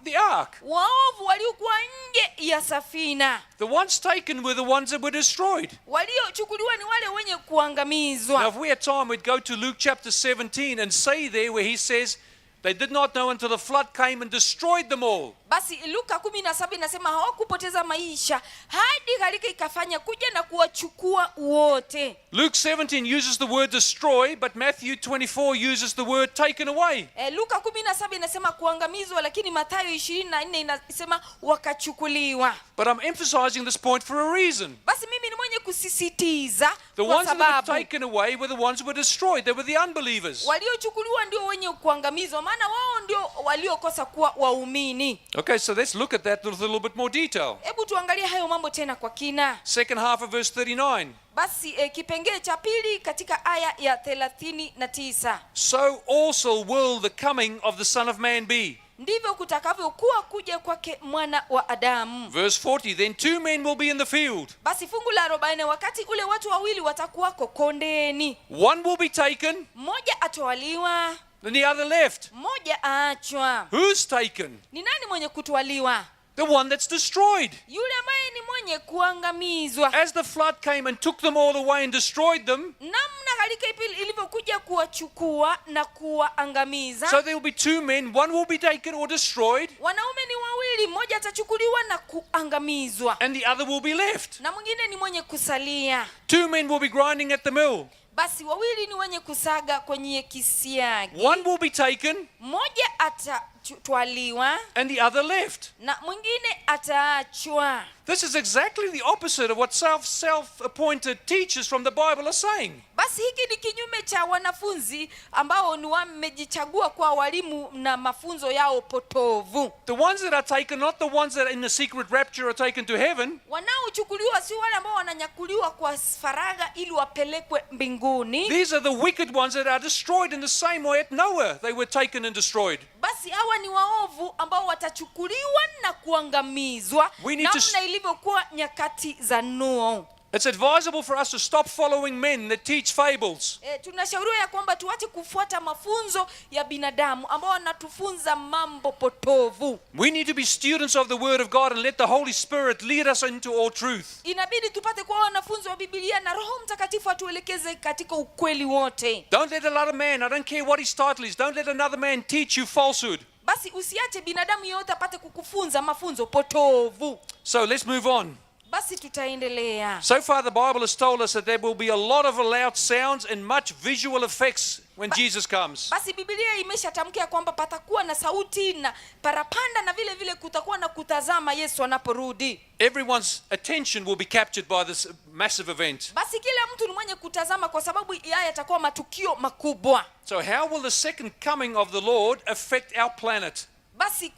the ark. Waovu waliokuwa nje ya safina. The ones taken were the ones that were destroyed. Waliochukuliwa ni wale wenye kuangamizwa. Now if we had time, we'd go to Luke chapter 17 and say there where he says they did not know until the flood came and destroyed them all. Basi Luka 17 inasema hawakupoteza maisha hadi gharika ikafanya kuja na kuwachukua wote. Luke 17 uses the word destroy, but Matthew 24 uses the word taken away. Luka 17 inasema kuangamizwa, lakini Mathayo 24 inasema wakachukuliwa. But I'm emphasizing this point for a reason. Basi mimi ni mwenye kusisitiza The kwa ones that were sababu taken away were the ones who were destroyed. They were the unbelievers. waliochukuliwa ndio wenye kuangamizwa, maana wao ndio waliokosa kuwa waumini. Okay, so let's look at that with a little bit more detail. Hebu tuangalie hayo mambo tena kwa kina. Second half of verse 39. Basi kipengele cha pili katika aya ya 39. So also will the coming of the Son of Man be. Ndivyo kutakavyokuwa kuja kwake mwana wa Adamu. Verse 40, then 2 men will be in the field. Basi fungu la 40, wakati ule watu wawili watakuwako kondeni. One will be taken, Mmoja atwaliwa, then the other left. mmoja aachwa. Who's taken? Ni nani mwenye kutwaliwa? The one that's destroyed. Yule ambaye ni mwenye mwenye kuangamizwa. As the flood came and took them all away and destroyed them, Namna gharika ilivyokuja kuwachukua na kuwaangamiza, so there will be two men, one will be taken or destroyed, wanaume ni wawili, mmoja atachukuliwa na kuangamizwa and the other will be left. na mwingine ni mwenye kusalia. Two men will be grinding at the mill. Basi wawili ni wenye kusaga kwenye kisiagi, One will be taken mmoja atatwaliwa and the other left. na mwingine ataachwa. This is exactly the opposite of what self-appointed teachers from the Bible are saying. Basi hiki ni kinyume cha wanafunzi ambao ni wamejichagua kwa walimu na mafunzo yao potovu. The ones that are taken, not the ones that in the secret rapture are taken to heaven. Wanaochukuliwa si wale ambao wananyakuliwa kwa faragha ili wapelekwe mbinguni. These are the wicked ones that are destroyed in the same way at Noah. They were taken and destroyed. Basi hawa ni waovu ambao watachukuliwa na kuangamizwa We need to namna ilivyokuwa nyakati za Nuhu. It's advisable for us to stop following men that teach fables. Tunashauriwa ya kwamba tuache kufuata mafunzo ya binadamu ambao wanatufunza mambo potovu. We need to be students of the Word of God and let the Holy Spirit lead us into all truth. Inabidi tupate kuwa wanafunzi wa Biblia na Roho Mtakatifu atuelekeze katika ukweli wote. Don't let another man, I don't care what his title is, don't let another man teach you falsehood. Basi usiache binadamu yeyote apate kukufunza mafunzo potovu. So let's move on. Basi tutaendelea. So far the Bible has told us that there will be a lot of loud sounds and much visual effects when Jesus comes. Basi Biblia imeshatamkia kwamba patakuwa na sauti na parapanda na vile vile kutakuwa na kutazama Yesu anaporudi. Everyone's attention will be captured by this massive event. Basi kila mtu ni mwenye kutazama kwa sababu haya yatakuwa matukio makubwa. So how will the second coming of the Lord affect our planet? Basi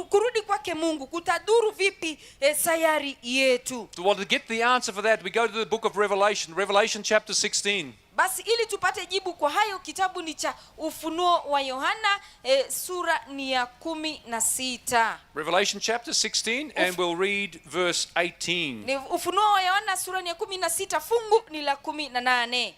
kurudi kwake Mungu kutadhuru vipi sayari yetu? Well, to get the answer for that, we go to the book of Revelation, Revelation chapter 16. Basi ili tupate jibu kwa hayo, kitabu ni cha Ufunuo wa Yohana, sura ni ya 16. Revelation chapter 16, and we'll read verse 18. Ni Ufunuo wa Yohana sura ni ya 16, fungu ni la 18.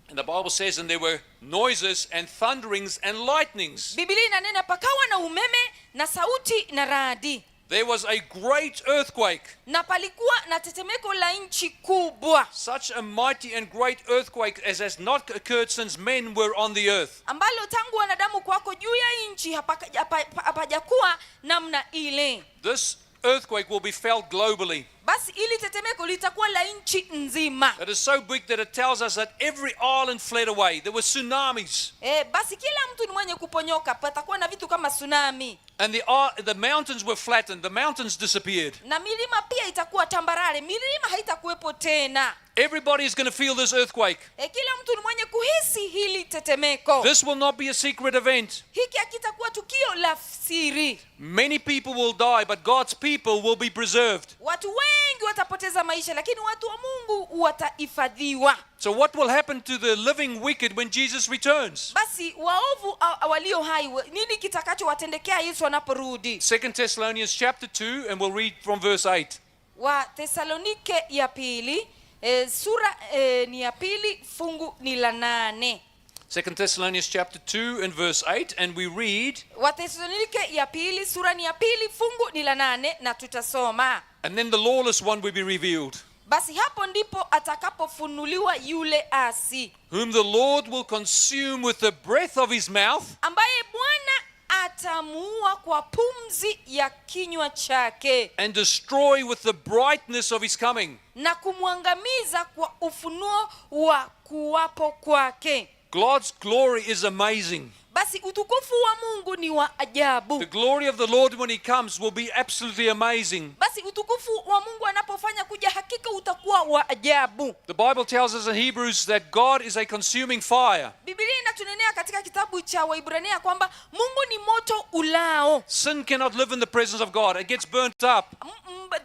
And the Bible says, and there were noises and thunderings and lightnings. Biblia inanena pakawa na umeme na sauti na radi. There was a great earthquake. Na palikuwa na tetemeko la nchi kubwa. Such a mighty and great earthquake as has not occurred since men were on the earth. Ambalo tangu wanadamu kwako juu ya nchi hapajakuwa namna ile. This earthquake will be felt globally. Basi ili tetemeko litakuwa la nchi nzima. It is so big that it tells us that every island fled away. There were tsunamis. Basi kila mtu ni mwenye kuponyoka, patakuwa na vitu kama tsunami. And the mountains were flattened. The mountains disappeared. Na milima pia itakuwa tambarare, milima haitakuwepo tena. Everybody is going to feel this earthquake. Kila mtu ni mwenye kuhisi hili tetemeko. This will not be a secret event. Hiki hakitakuwa tukio la siri. Many people will die, but God's people will be preserved. Watu wengi watapoteza maisha, lakini watu wa Mungu watahifadhiwa. So what will happen to the living wicked when Jesus returns? Basi waovu walio hai, nini kitakachowatendekea Yesu anaporudi? 2 Thessalonians chapter 2, and we'll read from verse 8. Wa Thesalonike ya pili, sura ni ya pili, fungu ni la 8. 2 Thessalonians chapter 2 and verse 8, and we read, Wa Thesalonike ya pili, sura ni ya pili, fungu ni la 8, na tutasoma. and then the lawless one will be revealed, Basi hapo ndipo atakapofunuliwa yule asi, whom the Lord will consume with the breath of his mouth, ambaye Bwana atamuua kwa pumzi ya kinywa chake, and destroy with the brightness of his coming. na kumwangamiza kwa ufunuo wa kuwapo kwake. God's glory is amazing. Basi utukufu wa Mungu ni wa ajabu. The glory of the Lord when he comes will be absolutely amazing. Basi utukufu wa Mungu anapofanya kuja, hakika utakuwa wa ajabu. The Bible tells us in Hebrews that God is a consuming fire. Biblia inatunenea katika kitabu cha Waibrania kwamba Mungu ni moto ulao. Sin cannot live in the presence of God. It gets burnt up.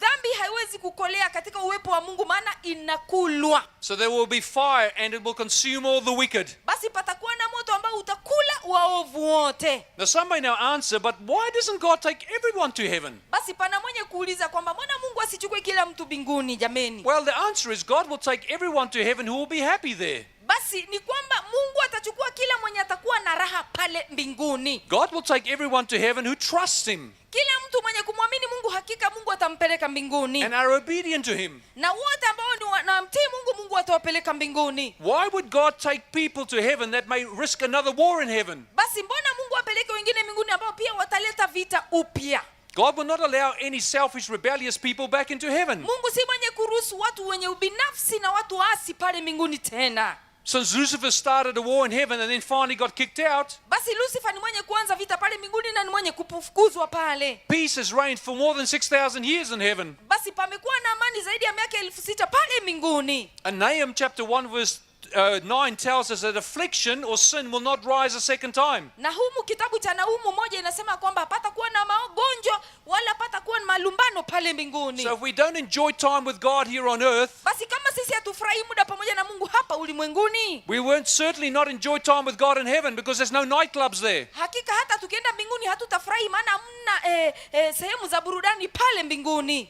Dhambi haiwezi kukolea katika uwepo wa Mungu, maana inakulwa. So there will be fire and it will consume all the wicked. Basi patakuwa na moto ambao utakula waovu wote. Now some may now answer, but why doesn't God take everyone to heaven? Basi pana mwenye kuuliza kwamba mbona Mungu asichukue kila mtu mbinguni jameni? Well, the answer is God will take everyone to heaven who will be happy there. Basi ni kwamba Mungu atachukua kila mwenye atakuwa na raha pale mbinguni. God will take everyone to heaven who trusts him. Kila mtu mwenye kumwamini Mungu, hakika Mungu atampeleka atampeleka mbinguni, and are obedient to him. na wote ambao ni wanamtii Mungu, Mungu atawapeleka mbinguni. Why would God take people to heaven that may risk another war in heaven? Basi mbona Mungu apeleke wengine mbinguni ambao pia wataleta vita upya? God will not allow any selfish, rebellious people back into heaven. Mungu si mwenye kuruhusu watu wenye ubinafsi na watu waasi pale mbinguni tena. Since Lucifer started a war in heaven and then finally got kicked out, Basi Lucifer ni mwenye kuanza vita pale mbinguni na ni mwenye kufukuzwa pale. peace has reigned for more than 6,000 years in heaven. Basi pamekuwa na amani zaidi ya miaka 6,000 pale mbinguni. And Nahum chapter 1 verse 9 tells us that affliction or sin will not rise a second time. Na humu kitabu cha Nahumu moja inasema kwamba hapata kuwa na magonjwa wala hapata kuwa na malumbano pale mbinguni. So if we don't enjoy time with God here on earth, Basi kama sisi hatufurahi muda pamoja na Mungu hapa ulimwenguni, we won't certainly not enjoy time with God in heaven because there's no nightclubs there. hakika hata tukienda mbinguni hatutafurahi, maana hamna sehemu za burudani pale mbinguni.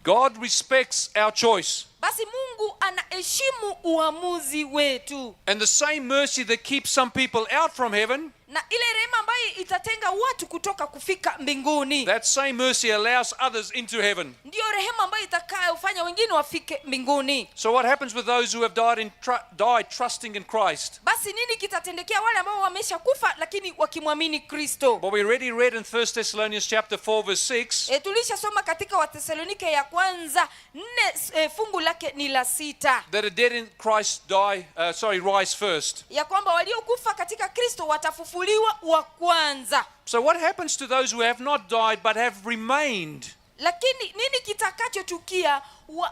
God respects our choice. Basi Mungu anaheshimu uamuzi wetu. And the same mercy that keeps some people out from heaven, Na ile rehema ambayo itatenga watu kutoka kufika mbinguni, that same mercy allows others into heaven. ndiyo rehema ambayo itakayofanya wengine wafike mbinguni. So what happens with those who have died trusting in Christ? Basi nini kitatendekea wale ambao wameshakufa lakini wakimwamini Kristo? Well, we already read in 1 Thessalonians chapter 4 verse 6 Tulishasoma katika Wathesalonike ya kwanza 4 fungu lake ni la 6, that a dead in Christ rise first. ya kwamba waliokufa katika Kristo watafufuliwa wa kwanza. So what happens to those who have not died but have remained? Lakini nini kitakachotukia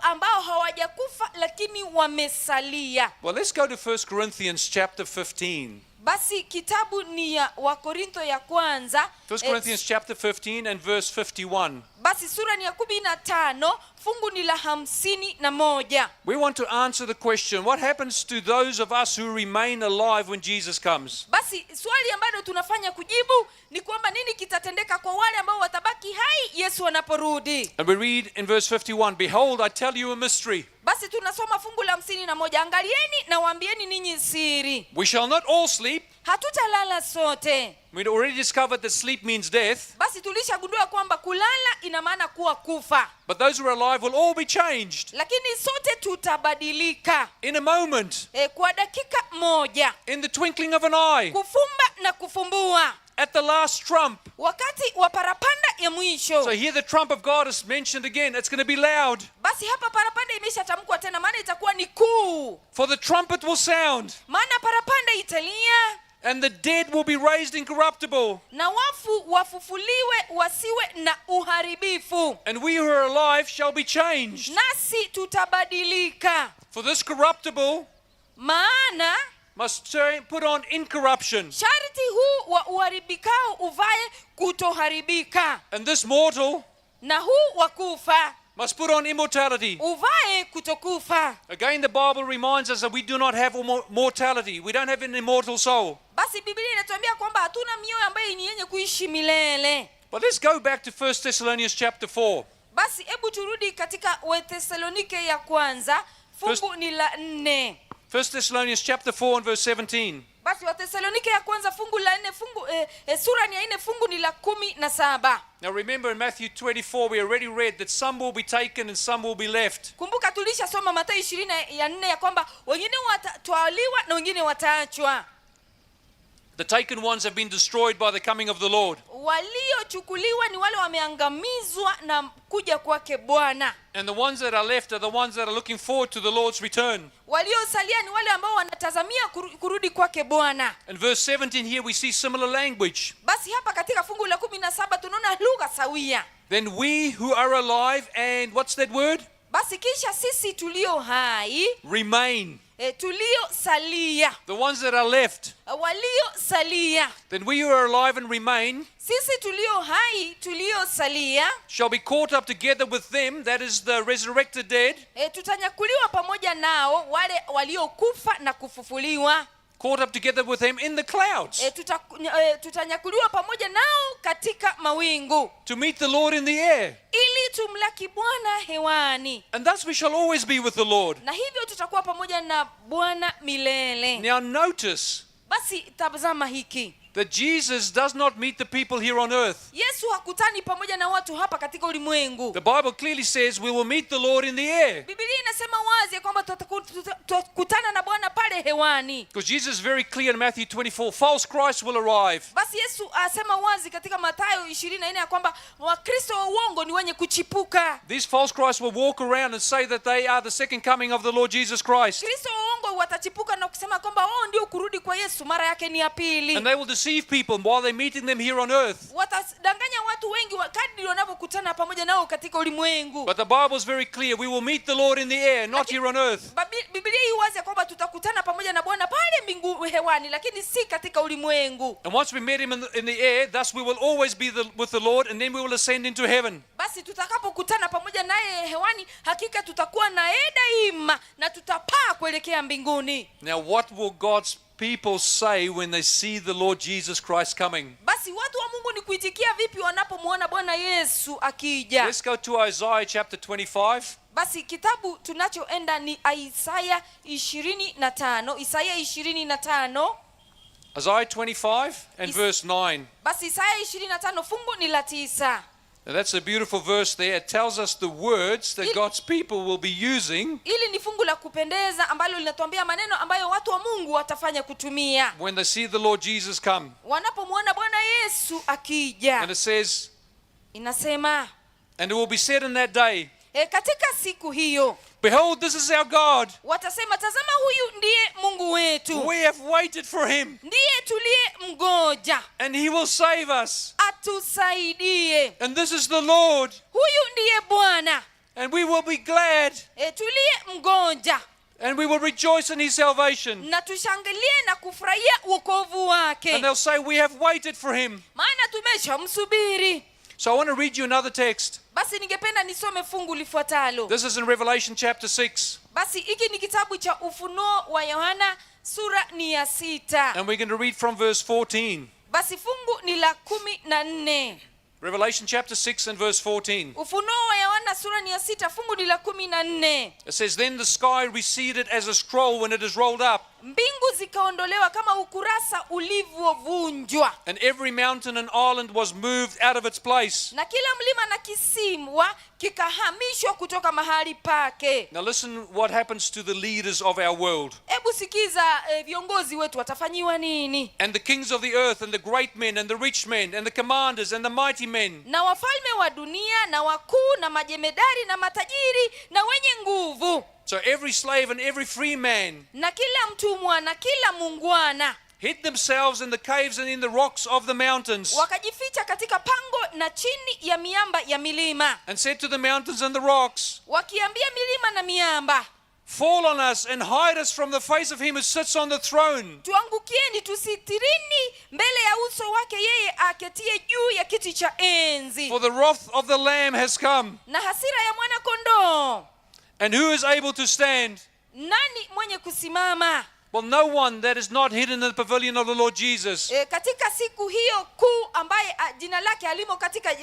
ambao hawajakufa lakini wamesalia? Well, let's go to 1 Corinthians chapter 15. Basi kitabu ni ya Wakorintho ya kwanza 1 Corinthians chapter 15 and verse 51. basi sura ni ya 15 fungu ni la 51. We want to answer the question, what happens to those of us who remain alive when Jesus comes? Basi swali ambalo tunafanya kujibu ni kwamba nini kitatendeka kwa wale ambao watabaki hai Yesu anaporudi. And we read in verse 51, behold, I tell you a mystery. Basi tunasoma fungu la 51, angalieni na waambieni ninyi siri. We shall not all sleep. Hatutalala sote. We'd already discovered that sleep means death. Basi tulishagundua kwamba kulala ina maana kuwa kufa. But those who are alive will all be changed Lakini sote tutabadilika. in a moment, Kwa dakika moja. in the twinkling of an eye, Kufumba na kufumbua. at the last trump. Wakati wa parapanda ya mwisho. So here the trump of God is mentioned again. It's going to be loud. Basi hapa parapanda imeshatamkwa tena, maana itakuwa ni kuu. For the trumpet will sound, Maana parapanda italia and the dead will be raised incorruptible, na wafu wafufuliwe wasiwe na uharibifu. and we who are alive shall be changed. Nasi tutabadilika. For this corruptible Maana must put on incorruption, sharti huu wa uharibikao uvae kutoharibika, and this mortal na huu wa kufa must put on immortality. uvae kutokufa. Again, the Bible reminds us that we do not have mortality. We don't have an immortal soul. Basi Biblia inatuambia kwamba hatuna mioyo ambayo ni yenye kuishi milele. But let's go back to 1 Thessalonians chapter 4. Basi hebu turudi katika Wathesalonike ya kwanza fungu ni la 4. 1 Thessalonians chapter 4 and verse 17. Basi Wathesalonike ya kwanza fungu la 4 sura ni ya 4 fungu ni la 17. Now remember in Matthew 24 we already read that some will be taken and some will be left. Kumbuka tulishasoma Mathayo 24 ya kwamba wengine watatwaliwa na wengine wataachwa. The taken ones have been destroyed by the coming of the Lord. Waliochukuliwa ni wale wameangamizwa na kuja kwake Bwana. And the ones that are left are the ones that are looking forward to the Lord's return. Waliosalia ni wale ambao wanatazamia kurudi kwake Bwana. In verse 17 here we see similar language. Basi hapa katika fungu la 17 tunaona lugha sawia. Then we who are alive and what's that word? Basi kisha sisi tulio hai Remain. tuliosalia, The ones that are left. waliosalia, Then we who are alive and remain sisi tulio hai tuliosalia shall be caught up together with them, that is the resurrected dead, tutanyakuliwa pamoja nao wale waliokufa na kufufuliwa. caught up together with him in the clouds, Tutanyakuliwa pamoja nao katika mawingu to meet the Lord in the air. ili tumlaki Bwana hewani, And thus we shall always be with the Lord. na hivyo tutakuwa pamoja na Bwana milele. Now notice Basi tazama hiki, that Jesus does not meet the people here on earth. Yesu hakutani pamoja na watu hapa katika ulimwengu. The Bible clearly says we will meet the Lord in the air. Biblia inasema wazi kwamba tutakutana na Bwana pale hewani. Because Jesus is very clear in Matthew 24, false Christ will arrive. Basi Yesu asema wazi katika Mathayo 24 ya kwamba wakristo wa uongo ni wenye kuchipuka. These false Christs will walk around and say that they are the second coming of the Lord Jesus Christ. Kristo wa uongo watachipuka na kusema kwamba wao ndio kurudi kwa Yesu mara yake ni ya pili. And they will deceive people while they're meeting them here on earth. Watadanganya watu wengi kadri wanapokutana pamoja nao katika ulimwengu. But the Bible is very clear, we will meet the Lord in the air, not here on earth. Biblia hii wazi kwamba tutakutana pamoja na Bwana pale mbingu hewani, lakini si katika ulimwengu. And once we met him in the air, thus we will always be with the Lord, and then we will ascend into heaven. Basi tutakapokutana pamoja naye hewani, hakika tutakuwa naye daima na tutapaa kuelekea mbinguni. Now what will God's people say when they see the Lord Jesus Christ coming? Basi watu wa Mungu ni kuitikia vipi wanapomwona Bwana Yesu akija? Let's go to Isaiah chapter 25. Basi kitabu tunachoenda ni Isaya 25, Isaya 25. Isaiah 25 and verse 9. Basi Isaya 25 fungu ni la 9. Now that's a beautiful verse there. It tells us the words that God's people will be using Ili ni fungu la kupendeza ambalo linatuambia maneno ambayo watu wa Mungu watafanya kutumia when they see the Lord Jesus come. wanapomwona Bwana Yesu akija. And it says, Inasema and it will be said in that day, katika siku hiyo behold, this is our God. watasema, tazama huyu ndiye Mungu wetu, We have waited for him, ndiye tuliye mgoja and he will save us. atusaidie. And this is the Lord, Huyu ndiye Bwana, and we will be glad, tuliye mgoja, and we will rejoice in his salvation. na tushangilie na kufurahia wokovu wake, And they'll say, we have waited for him. maana tumeshamsubiri. So I want to read you another text. Basi ningependa nisome fungu lifuatalo. This is in Revelation chapter 6. Basi hiki ni kitabu cha Ufunuo wa Yohana sura ni ya 6. And we're going to read from verse 14. Basi fungu ni la 14. Revelation chapter 6 and verse 14. Ufunuo wa Yohana sura ni ya 6 fungu ni la 14. It says, then the sky receded as a scroll when it is rolled up, Mbingu zikaondolewa kama ukurasa ulivyovunjwa, and every mountain and island was moved out of its place. na kila mlima na kisiwa kikahamishwa kutoka mahali pake. Now listen what happens to the leaders of our world. Hebu sikiza viongozi wetu watafanyiwa nini? And the kings of the earth, and the great men, and the rich men, and the commanders, and the mighty men. Na wafalme wa dunia na wakuu na majemedari na matajiri na wenye nguvu, So every slave and every free man na kila mtumwa na kila muungwana hid themselves in the caves and in the rocks of the mountains, wakajificha katika pango na chini ya miamba ya milima, and said to the mountains and the rocks, wakiambia milima na miamba, fall on us and hide us from the face of him who sits on the throne. tuangukieni tusitirini mbele ya uso wake yeye aketie juu ya kiti cha enzi, For the wrath of the Lamb has come. na hasira ya mwana kondoo. And who is able to stand? Nani mwenye kusimama? Well, no one that is not hidden in the pavilion of the Lord Jesus. Katika siku hiyo kuu ambaye jina lake alimo katika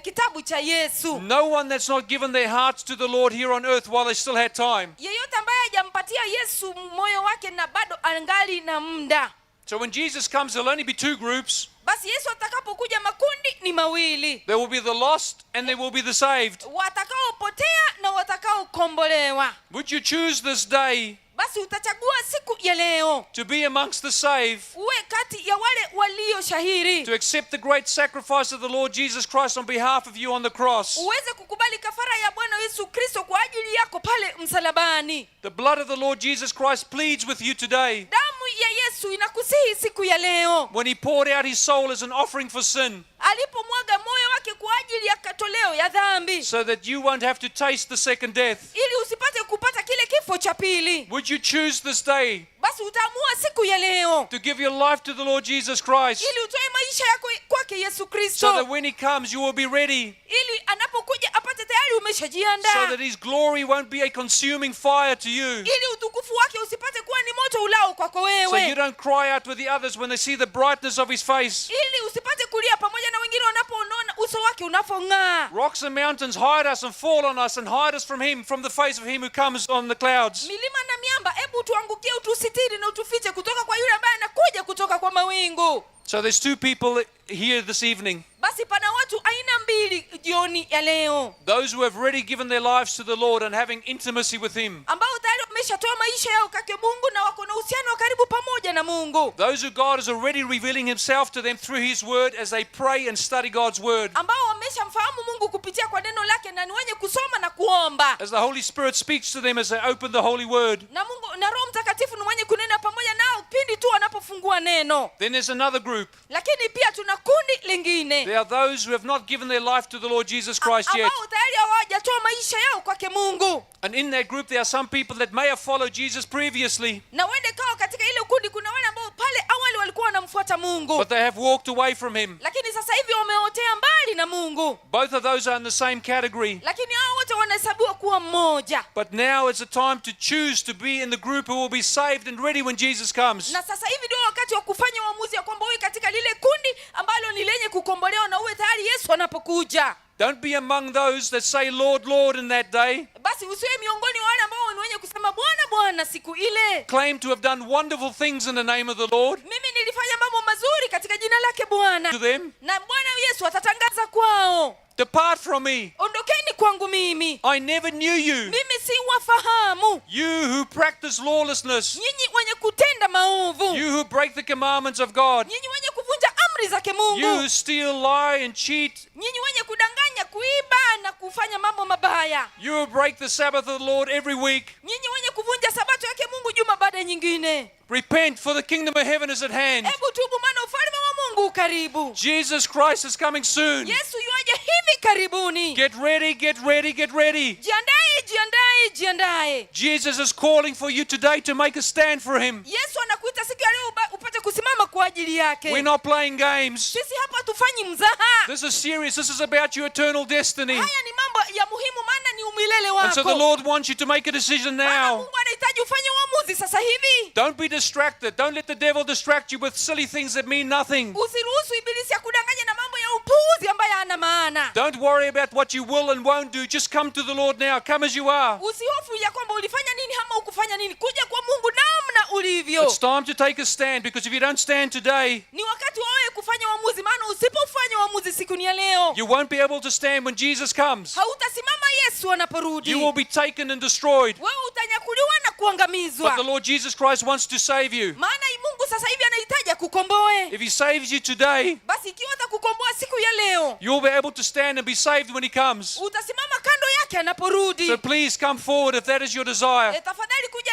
kitabu cha Yesu. No one that's not given their hearts to the Lord here on earth while they still had time. Yeyote ambaye hajampatia Yesu moyo wake na bado angali na muda. So when Jesus comes, there'll only be two groups. Basi Yesu atakapokuja makundi ni mawili. There will be the lost and there will be the saved. Watakaopotea na watakaokombolewa. Would you choose this day Basi utachagua siku ya leo to be amongst the saved, uwe kati ya wale walio shahiri, to accept the great sacrifice of the Lord Jesus Christ on behalf of you on the cross? uweze kukubali kafara ya Bwana Yesu Kristo kwa ajili yako pale msalabani? The blood of the Lord Jesus Christ pleads with you today. Damu ya Yesu inakusihi siku ya leo. When he poured out his soul as an offering for sin, Alipomwaga moyo wake kwa ajili ya katoleo ya dhambi, so that you won't have to taste the second death. ili usipate kupata kile kifo cha pili. Would you choose this day Basi utaamua siku ya leo to give your life to the Lord Jesus Christ, ili utoe maisha yako kwake Yesu so Kristo, that when he comes you will be ready, ili anapokuja apate tayari so umeshajiandaa, that his glory won't be a consuming fire to you, ili utukufu wake usipate kuwa ni moto ulao kwako so you wewe, don't cry out with the others when they see the brightness of his face. ili usipate kulia pamoja na wengine wanapoona uso wake unapong'aa. Rocks and mountains hide us and fall on us and hide us from him, from the face of him who comes on the clouds. Milima na miamba, hebu tuangukie, utusitiri na utufiche kutoka kwa yule ambaye anakuja kutoka kwa mawingu. So there's two people here this evening. Basi pana watu aina mbili jioni ya leo. Those who have already given their lives to the Lord and having intimacy with him. Ambao tayari wameshatoa maisha yao kwake Mungu na wako na uhusiano wa karibu pamoja na Mungu. Those who God is already revealing himself to them through his word as they pray and study God's word. Ambao wameshamfahamu Mungu kupitia kwa neno lake na ni wenye kusoma na kuomba. As the Holy Spirit speaks to them as they open the holy word. Na Mungu na Roho Mtakatifu ni mwenye kunena pamoja nao pindi tu wanapofungua neno. Then there's another group. Lakini pia tuna kundi lingine. There are those who have not given their life to the Lord Jesus Christ yet. Ambao tayari hawajatoa maisha yao kwake Mungu. And in that group there are some people that may have followed Jesus previously. Na wende kao katika ile kundi kuna wale ambao pale awali walikuwa wanamfuata Mungu. But they have walked away from him. Lakini sasa hivi wameotea mbali na Mungu. Both of those are in the same category. Lakini hao wote wanahesabiwa kuwa mmoja. But now it's a time to choose to be in the group who will be saved and ready when Jesus comes. Na sasa hivi ndio wakati wa kufanya uamuzi ya kwamba uwe katika lile kundi ambalo ni lenye kukombolewa na uwe tayari Yesu anapokuja. Don't be among those that say Lord, Lord in that day. Basi usiwe miongoni wa wale ambao ni wenye kusema Bwana Bwana siku ile. Claim to have done wonderful things in the name of the Lord. Mimi nilifanya mambo mazuri katika jina lake Bwana. To them. Na Bwana Yesu atatangaza kwao. Depart from me. Ondokeni kwangu mimi. I never knew you. Mimi si wafahamu. You who practice lawlessness. Nyinyi wenye kutenda maovu. You who break the commandments of God. Nyinyi wenye kuvunja amri zake Mungu. You who steal, lie and cheat. Nyinyi wenye kudanganya, kuiba na kufanya mambo mabaya. You who break the Sabbath of the Lord every week. Nyinyi wenye kuvunja sabato yake Mungu juma baada ya nyingine. Repent, for the kingdom of heaven is at hand. Hebu tubu, maana ufalme wa Mungu karibu. Jesus Christ is coming soon. Yesu yuaje hivi karibuni. Get ready, get ready, get ready. Jiandae, jiandae, jiandae. Jesus is calling for you today to make a stand for him. Yesu anakuita siku ya leo upate kusimama kwa ajili yake. We're not playing games. Sisi hapa tufanyi mzaha. This is serious. This is about your eternal destiny. Haya ni mambo ya muhimu, maana ni umilele And so the wako. Lord wants you to make a decision Maana now. Mungu anahitaji ufanye uamuzi sasa hivi. Don't be distracted. Don't let the devil distract you with silly things that mean nothing. Usiruhusu ibilisi akudanganye na mambo ya upuuzi ambayo hana maana. Don't worry about what you will and won't do. Just come to the Lord now. Come as you are. Usihofu ya kwamba ulifanya nini ama ukufanya nini. Kuja kwa Mungu namna ulivyo. It's time to take a stand, because if you don't stand today, Ni wakati wewe kufanya uamuzi, maana usipofanya uamuzi siku ni ya leo, you won't be able to stand when Jesus comes. hautasimama Yesu anaporudi. You will be taken and destroyed. Wewe utanyakuliwa na kuangamizwa. But the Lord Jesus Christ wants to save you. Maana Mungu sasa hivi anahitaji akukomboe. If he saves you today, Basi ikiwa atakukomboa siku ya leo, you'll be able to stand and be saved when he comes. utasimama kando yake anaporudi. So please come forward if that is your desire. Tafadhali kuja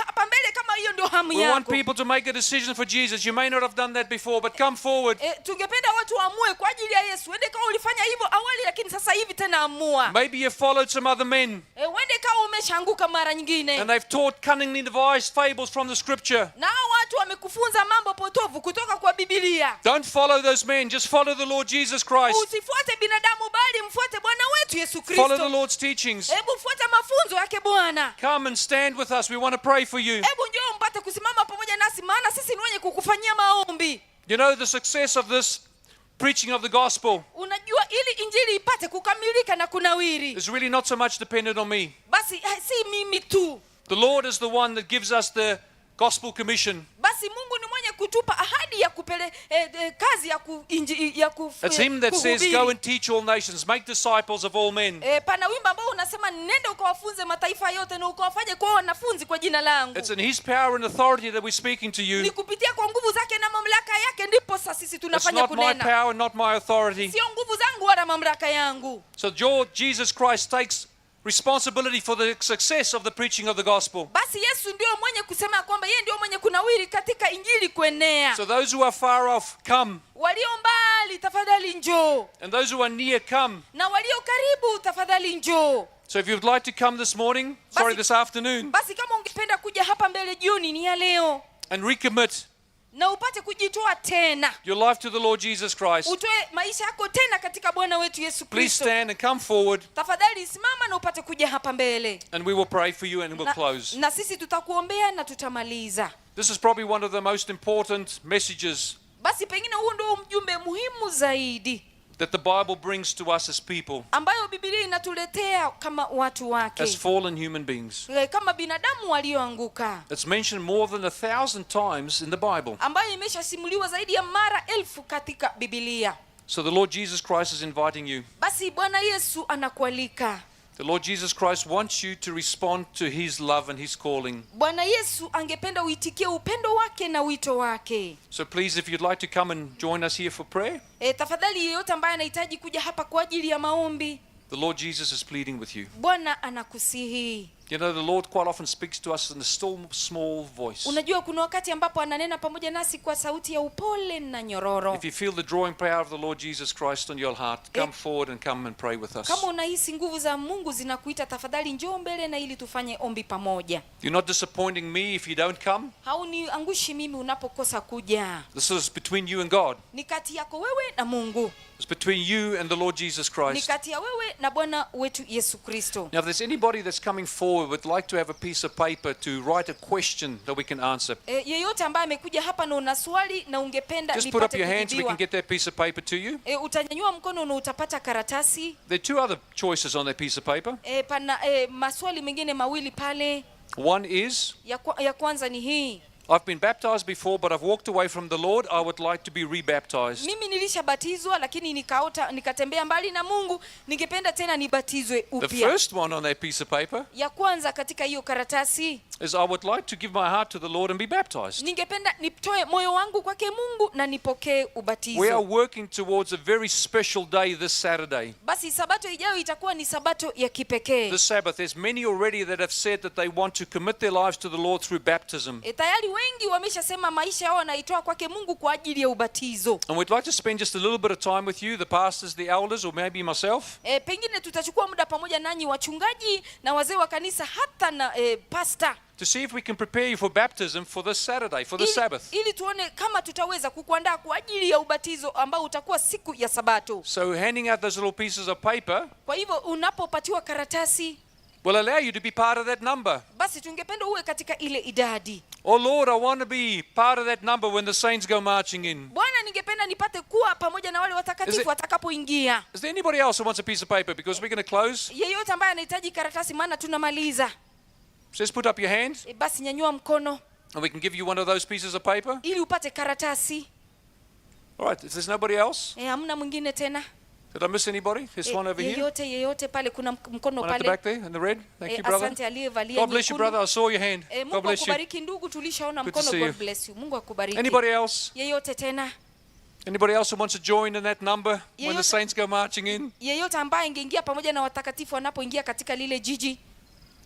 hapa mbele kama hiyo ndio hamu We want yako. people to make a decision for Jesus. You may not have done that before, but come forward. Tungependa watu waamue kwa ajili ya Yesu. Wende kama ulifanya hivyo awali, lakini sasa hivi tena amua. Maybe you followed some other men, Wende kama umeshaanguka mara nyingine. and they've taught cunningly devised fables from the scripture. Na hao watu wamekufunza mambo potovu kutoka kwa Biblia. Don't follow those men. Just follow the Lord Jesus Christ. Usifuate binadamu bali mfuate Bwana wetu Yesu Follow the Kristo. Lord's teachings. Hebu fuata mafunzo yake Bwana. Come and stand with us. We want to pray for you. Hebu njoo mpate kusimama pamoja nasi, maana sisi ni wenye kukufanyia maombi. You know, the success of this preaching of the gospel Unajua, ili injili ipate kukamilika na kunawiri, is really not so much dependent on me. basi si mimi tu. The Lord is the one that gives us the gospel commission. Basi Mungu ni mwenye kutupa ahadi ya kazi ya It's him that says, kuhubiri. go and teach all nations, make disciples of all men. Pana wimbo ambao unasema nenda ukawafunze mataifa yote na ukawafanye kuwa wanafunzi kwa jina langu. It's in his power and authority that we're speaking to Ni you. kupitia kwa nguvu zake na mamlaka yake ndipo sasa sisi It's tunafanya not my kunena. power, not my authority. Sio nguvu zangu wala mamlaka yangu. So Jesus Christ takes responsibility for the success of the preaching of the gospel. Basi Yesu ndio mwenye kusema kwamba yeye ndio mwenye kunawiri katika injili kuenea. So those who are far off, come. Walio mbali tafadhali njoo, And those who are near, come. na walio karibu tafadhali njoo. So if you'd like to come this morning, this afternoon, Basi kama ungependa kuja hapa mbele jioni ni ya leo and recommit na upate kujitoa tena, your life to the Lord Jesus Christ, utoe maisha yako tena katika Bwana wetu Yesu please Kristo, stand and come forward, tafadhali simama na upate kuja hapa mbele, and we will pray for you and we'll close. na sisi tutakuombea na tutamaliza. This is probably one of the most important messages Basi pengine huo ndio mjumbe muhimu zaidi that the Bible brings to us as people, ambayo Biblia inatuletea kama watu wake, as fallen human beings. kama binadamu walioanguka, It's mentioned more than 1,000 times in the Bible. ambayo imeshasimuliwa zaidi ya mara 1000 katika Biblia. So the Lord Jesus Christ is inviting you. Basi Bwana Yesu anakualika. The Lord Jesus Christ wants you to respond to his love and his calling. Bwana Yesu angependa uitikie upendo wake na wito wake. So please, if you'd like to come and join us here for prayer, Tafadhali yeyote ambaye anahitaji kuja hapa kwa ajili ya maombi, the Lord Jesus is pleading with you. Bwana anakusihi. You know, the Lord quite often speaks to us in a still small voice. Unajua kuna wakati ambapo ananena pamoja nasi kwa sauti ya upole na nyororo. If you feel the drawing power of the Lord Jesus Christ on your heart, come forward and come and pray with us. Kama unahisi nguvu za Mungu zinakuita, tafadhali njoo mbele na ili tufanye ombi pamoja. You're not disappointing me if you don't come. Hauniangushi mimi unapokosa kuja. This is between you and God. Ni kati yako wewe na Mungu. It's between you and the Lord Jesus Ni Christ. kati ya wewe na Bwana wetu Yesu Kristo. Now, if there's anybody that's coming forward would like to have a piece of paper to write a question that we can answer, Yeyote ambaye amekuja hapa na una swali na ungependa just put up lipate your hands so we kujibiwa, can get that piece of paper to you. utanyanyua mkono na utapata karatasi. There are two other choices on that piece of paper. Pana maswali mengine mawili pale. One is, Ya kwanza ni hii: I've been baptized before, but I've walked away from the Lord. I would like to be rebaptized. mimi nilishabatizwa lakini nikatembea mbali na Mungu, ningependa tena nibatizwe The upya. first one on that piece of paper Ya kwanza katika hiyo karatasi, is, I would like to give my heart to the Lord and be baptized. ningependa nitoe moyo wangu kwake Mungu na nipokee We are ubatizo. working towards a very special day this Saturday. Basi sabato ijayo itakuwa ni sabato ya kipekee. This Sabbath, there's many already that have said that they want to commit their lives to the Lord through baptism. Tayari wengi wameshasema maisha yao wanaitoa kwake Mungu kwa ajili ya ubatizo. And we'd like to spend just a little bit of time with you, the pastors, the elders, or maybe myself, Pengine tutachukua muda pamoja nanyi wachungaji na wazee wa kanisa, hata na pasta, to see if we can prepare you for baptism for this Saturday, for this Sabbath. ili tuone kama tutaweza kukuandaa kwa ajili ya ubatizo ambao utakuwa siku ya Sabato. So handing out those little pieces of paper Kwa hivyo unapopatiwa karatasi, will allow you to be part of that number. basi tungependa uwe katika ile idadi. Oh Lord, I want to be part of that number when the saints go marching in. Bwana, ningependa nipate kuwa pamoja na wale watakatifu watakapoingia. Is there anybody else who wants a piece of paper? Because we're going to close. Yeyote ambaye anahitaji karatasi, maana tunamaliza. Just put up your hand Basi nyanyua mkono and we can give you one of those pieces of paper. ili upate karatasi. All right, if there's nobody else, Hamna mwingine tena? did I miss anybody? There's one over here. Yeyote pale, kuna mkono One at the back pale. there in the red. Thank you, brother. Asante aliyevalia God bless you, brother. I saw your hand. God Mungu bless you. akubariki ndugu, tulishaona Good to mkono. see you. God bless you. Mungu akubariki. Anybody else? Yeyote tena? Anybody else who wants to join in that number when the Yeyote- saints go marching in? Yeyote ambaye ingeingia pamoja na watakatifu wanapoingia katika lile jiji.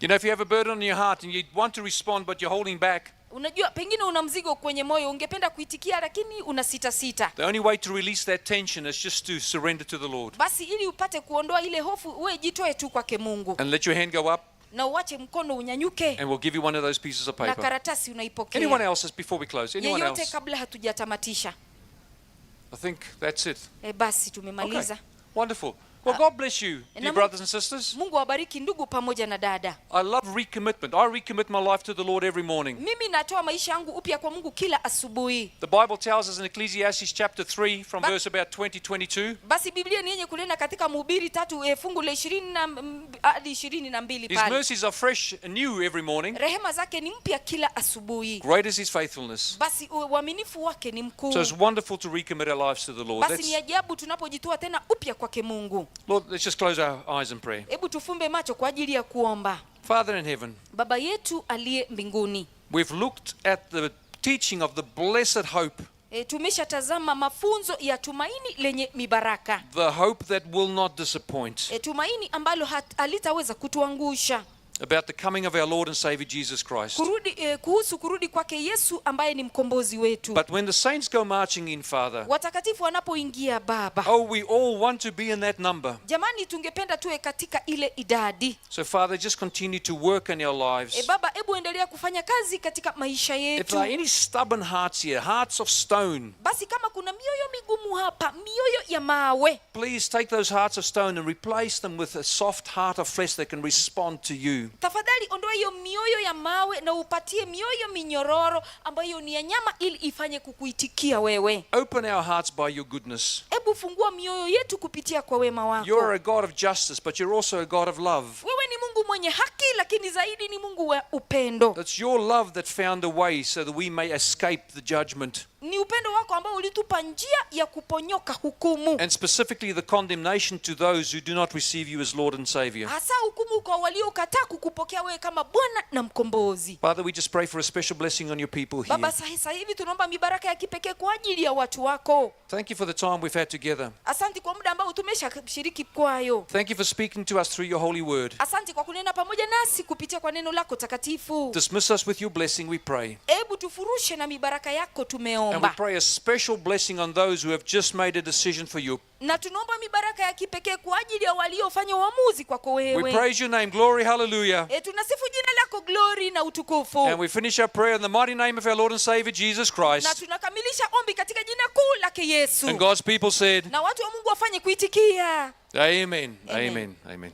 You know, if you have a burden on your heart and you want to respond but you're holding back, Unajua pengine una mzigo kwenye moyo, ungependa kuitikia lakini una sita. the only way to release that tension is just to surrender to the Lord Basi ili upate kuondoa ile hofu, uwe jitoe tu kwake Mungu and let your hand go up, na uache mkono unyanyuke and we'll give you one of those pieces of na paper. karatasi Anyone unaipokea. else before we close? Anyone Yeyote else? kabla hatujatamatisha. I think that's it. Basi Okay. tumemaliza. Wonderful. Well, God bless you, dear na brothers and sisters. Mungu awabariki ndugu pamoja na dada. I love recommitment. I recommit my life to the Lord every morning. Mimi natoa maisha yangu upya kwa Mungu kila asubuhi. The Bible tells us in Ecclesiastes chapter 3 from But- verse about 22. Basi Biblia ni yenye kunena katika Mhubiri 3 fungu la 20 hadi 22 His pale. mercies are fresh and new every morning. Rehema zake ni mpya kila asubuhi. Great is his faithfulness. Basi uaminifu wake ni mkuu. So it's wonderful to recommit our lives to the Lord. Basi ni ajabu tunapojitoa tena upya kwake Mungu. Lord, let's just close our eyes in prayer. Hebu tufumbe macho kwa ajili ya kuomba. Father in heaven, Baba yetu aliye mbinguni, we've looked at the teaching of the blessed hope, tumeshatazama mafunzo ya tumaini lenye mibaraka, the hope that will not disappoint, tumaini ambalo halitaweza kutuangusha, about the coming of our Lord and Savior Jesus Christ. kuhusu kurudi kwake Yesu ambaye ni mkombozi wetu. But when the saints go marching in, Father, Watakatifu wanapoingia Baba, oh, we all want to be in that number. jamani, tungependa tuwe katika ile idadi. So, Father, just continue to work in our lives. Baba, hebu endelea kufanya kazi katika maisha If yetu. there are any stubborn hearts here, hearts of stone, Basi kama kuna mioyo migumu hapa, mioyo ya mawe, please take those hearts of stone and replace them with a soft heart of flesh that can respond to you. you. Tafadhali ondoa hiyo mioyo ya mawe na upatie mioyo minyororo ambayo ni ya nyama ili ifanye kukuitikia wewe. Open our hearts by your goodness. Hebu fungua mioyo yetu kupitia kwa wema wako. You are a God of justice, but you're also a God of love. Wewe ni Mungu mwenye haki, lakini zaidi ni Mungu wa upendo. That's your love that found a way so that we may escape the judgment. Ni upendo wako ambao ulitupa njia ya kuponyoka hukumu. And specifically the condemnation to those who do not receive you as Lord and Savior. Hasa hukumu kwa waliokataa kukupokea wewe kama Bwana na mkombozi. Father, we just pray for a special blessing on your people here. Baba, sasa hivi tunaomba mibaraka ya kipekee kwa ajili ya watu wako. Thank you for the time we've had together. Asante kwa muda ambao tumeshashiriki kwayo. Thank you for speaking to us through your holy word. Asante kwa kunena pamoja nasi kupitia kwa neno lako takatifu. Dismiss us with your blessing, we pray. Hebu tufurushe na mibaraka yako And we tumeomba. pray a special blessing on those who have just made a decision for you. Na tunaomba mibaraka ya kipekee kwa ajili ya waliofanya uamuzi kwako We wewe. praise your name. Glory, hallelujah. Tunasifu jina lako, glory na utukufu. And we finish our prayer in the mighty name of our Lord and Savior Jesus Na Christ. tunakamilisha ombi katika jina kuu lake Yesu. And God's people said, Na watu wa Mungu wafanye kuitikia. Amen. Amen. Amen. Amen.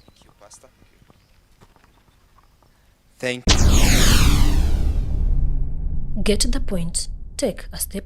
Thank you, Pastor. Thank you. Get the point. Take a step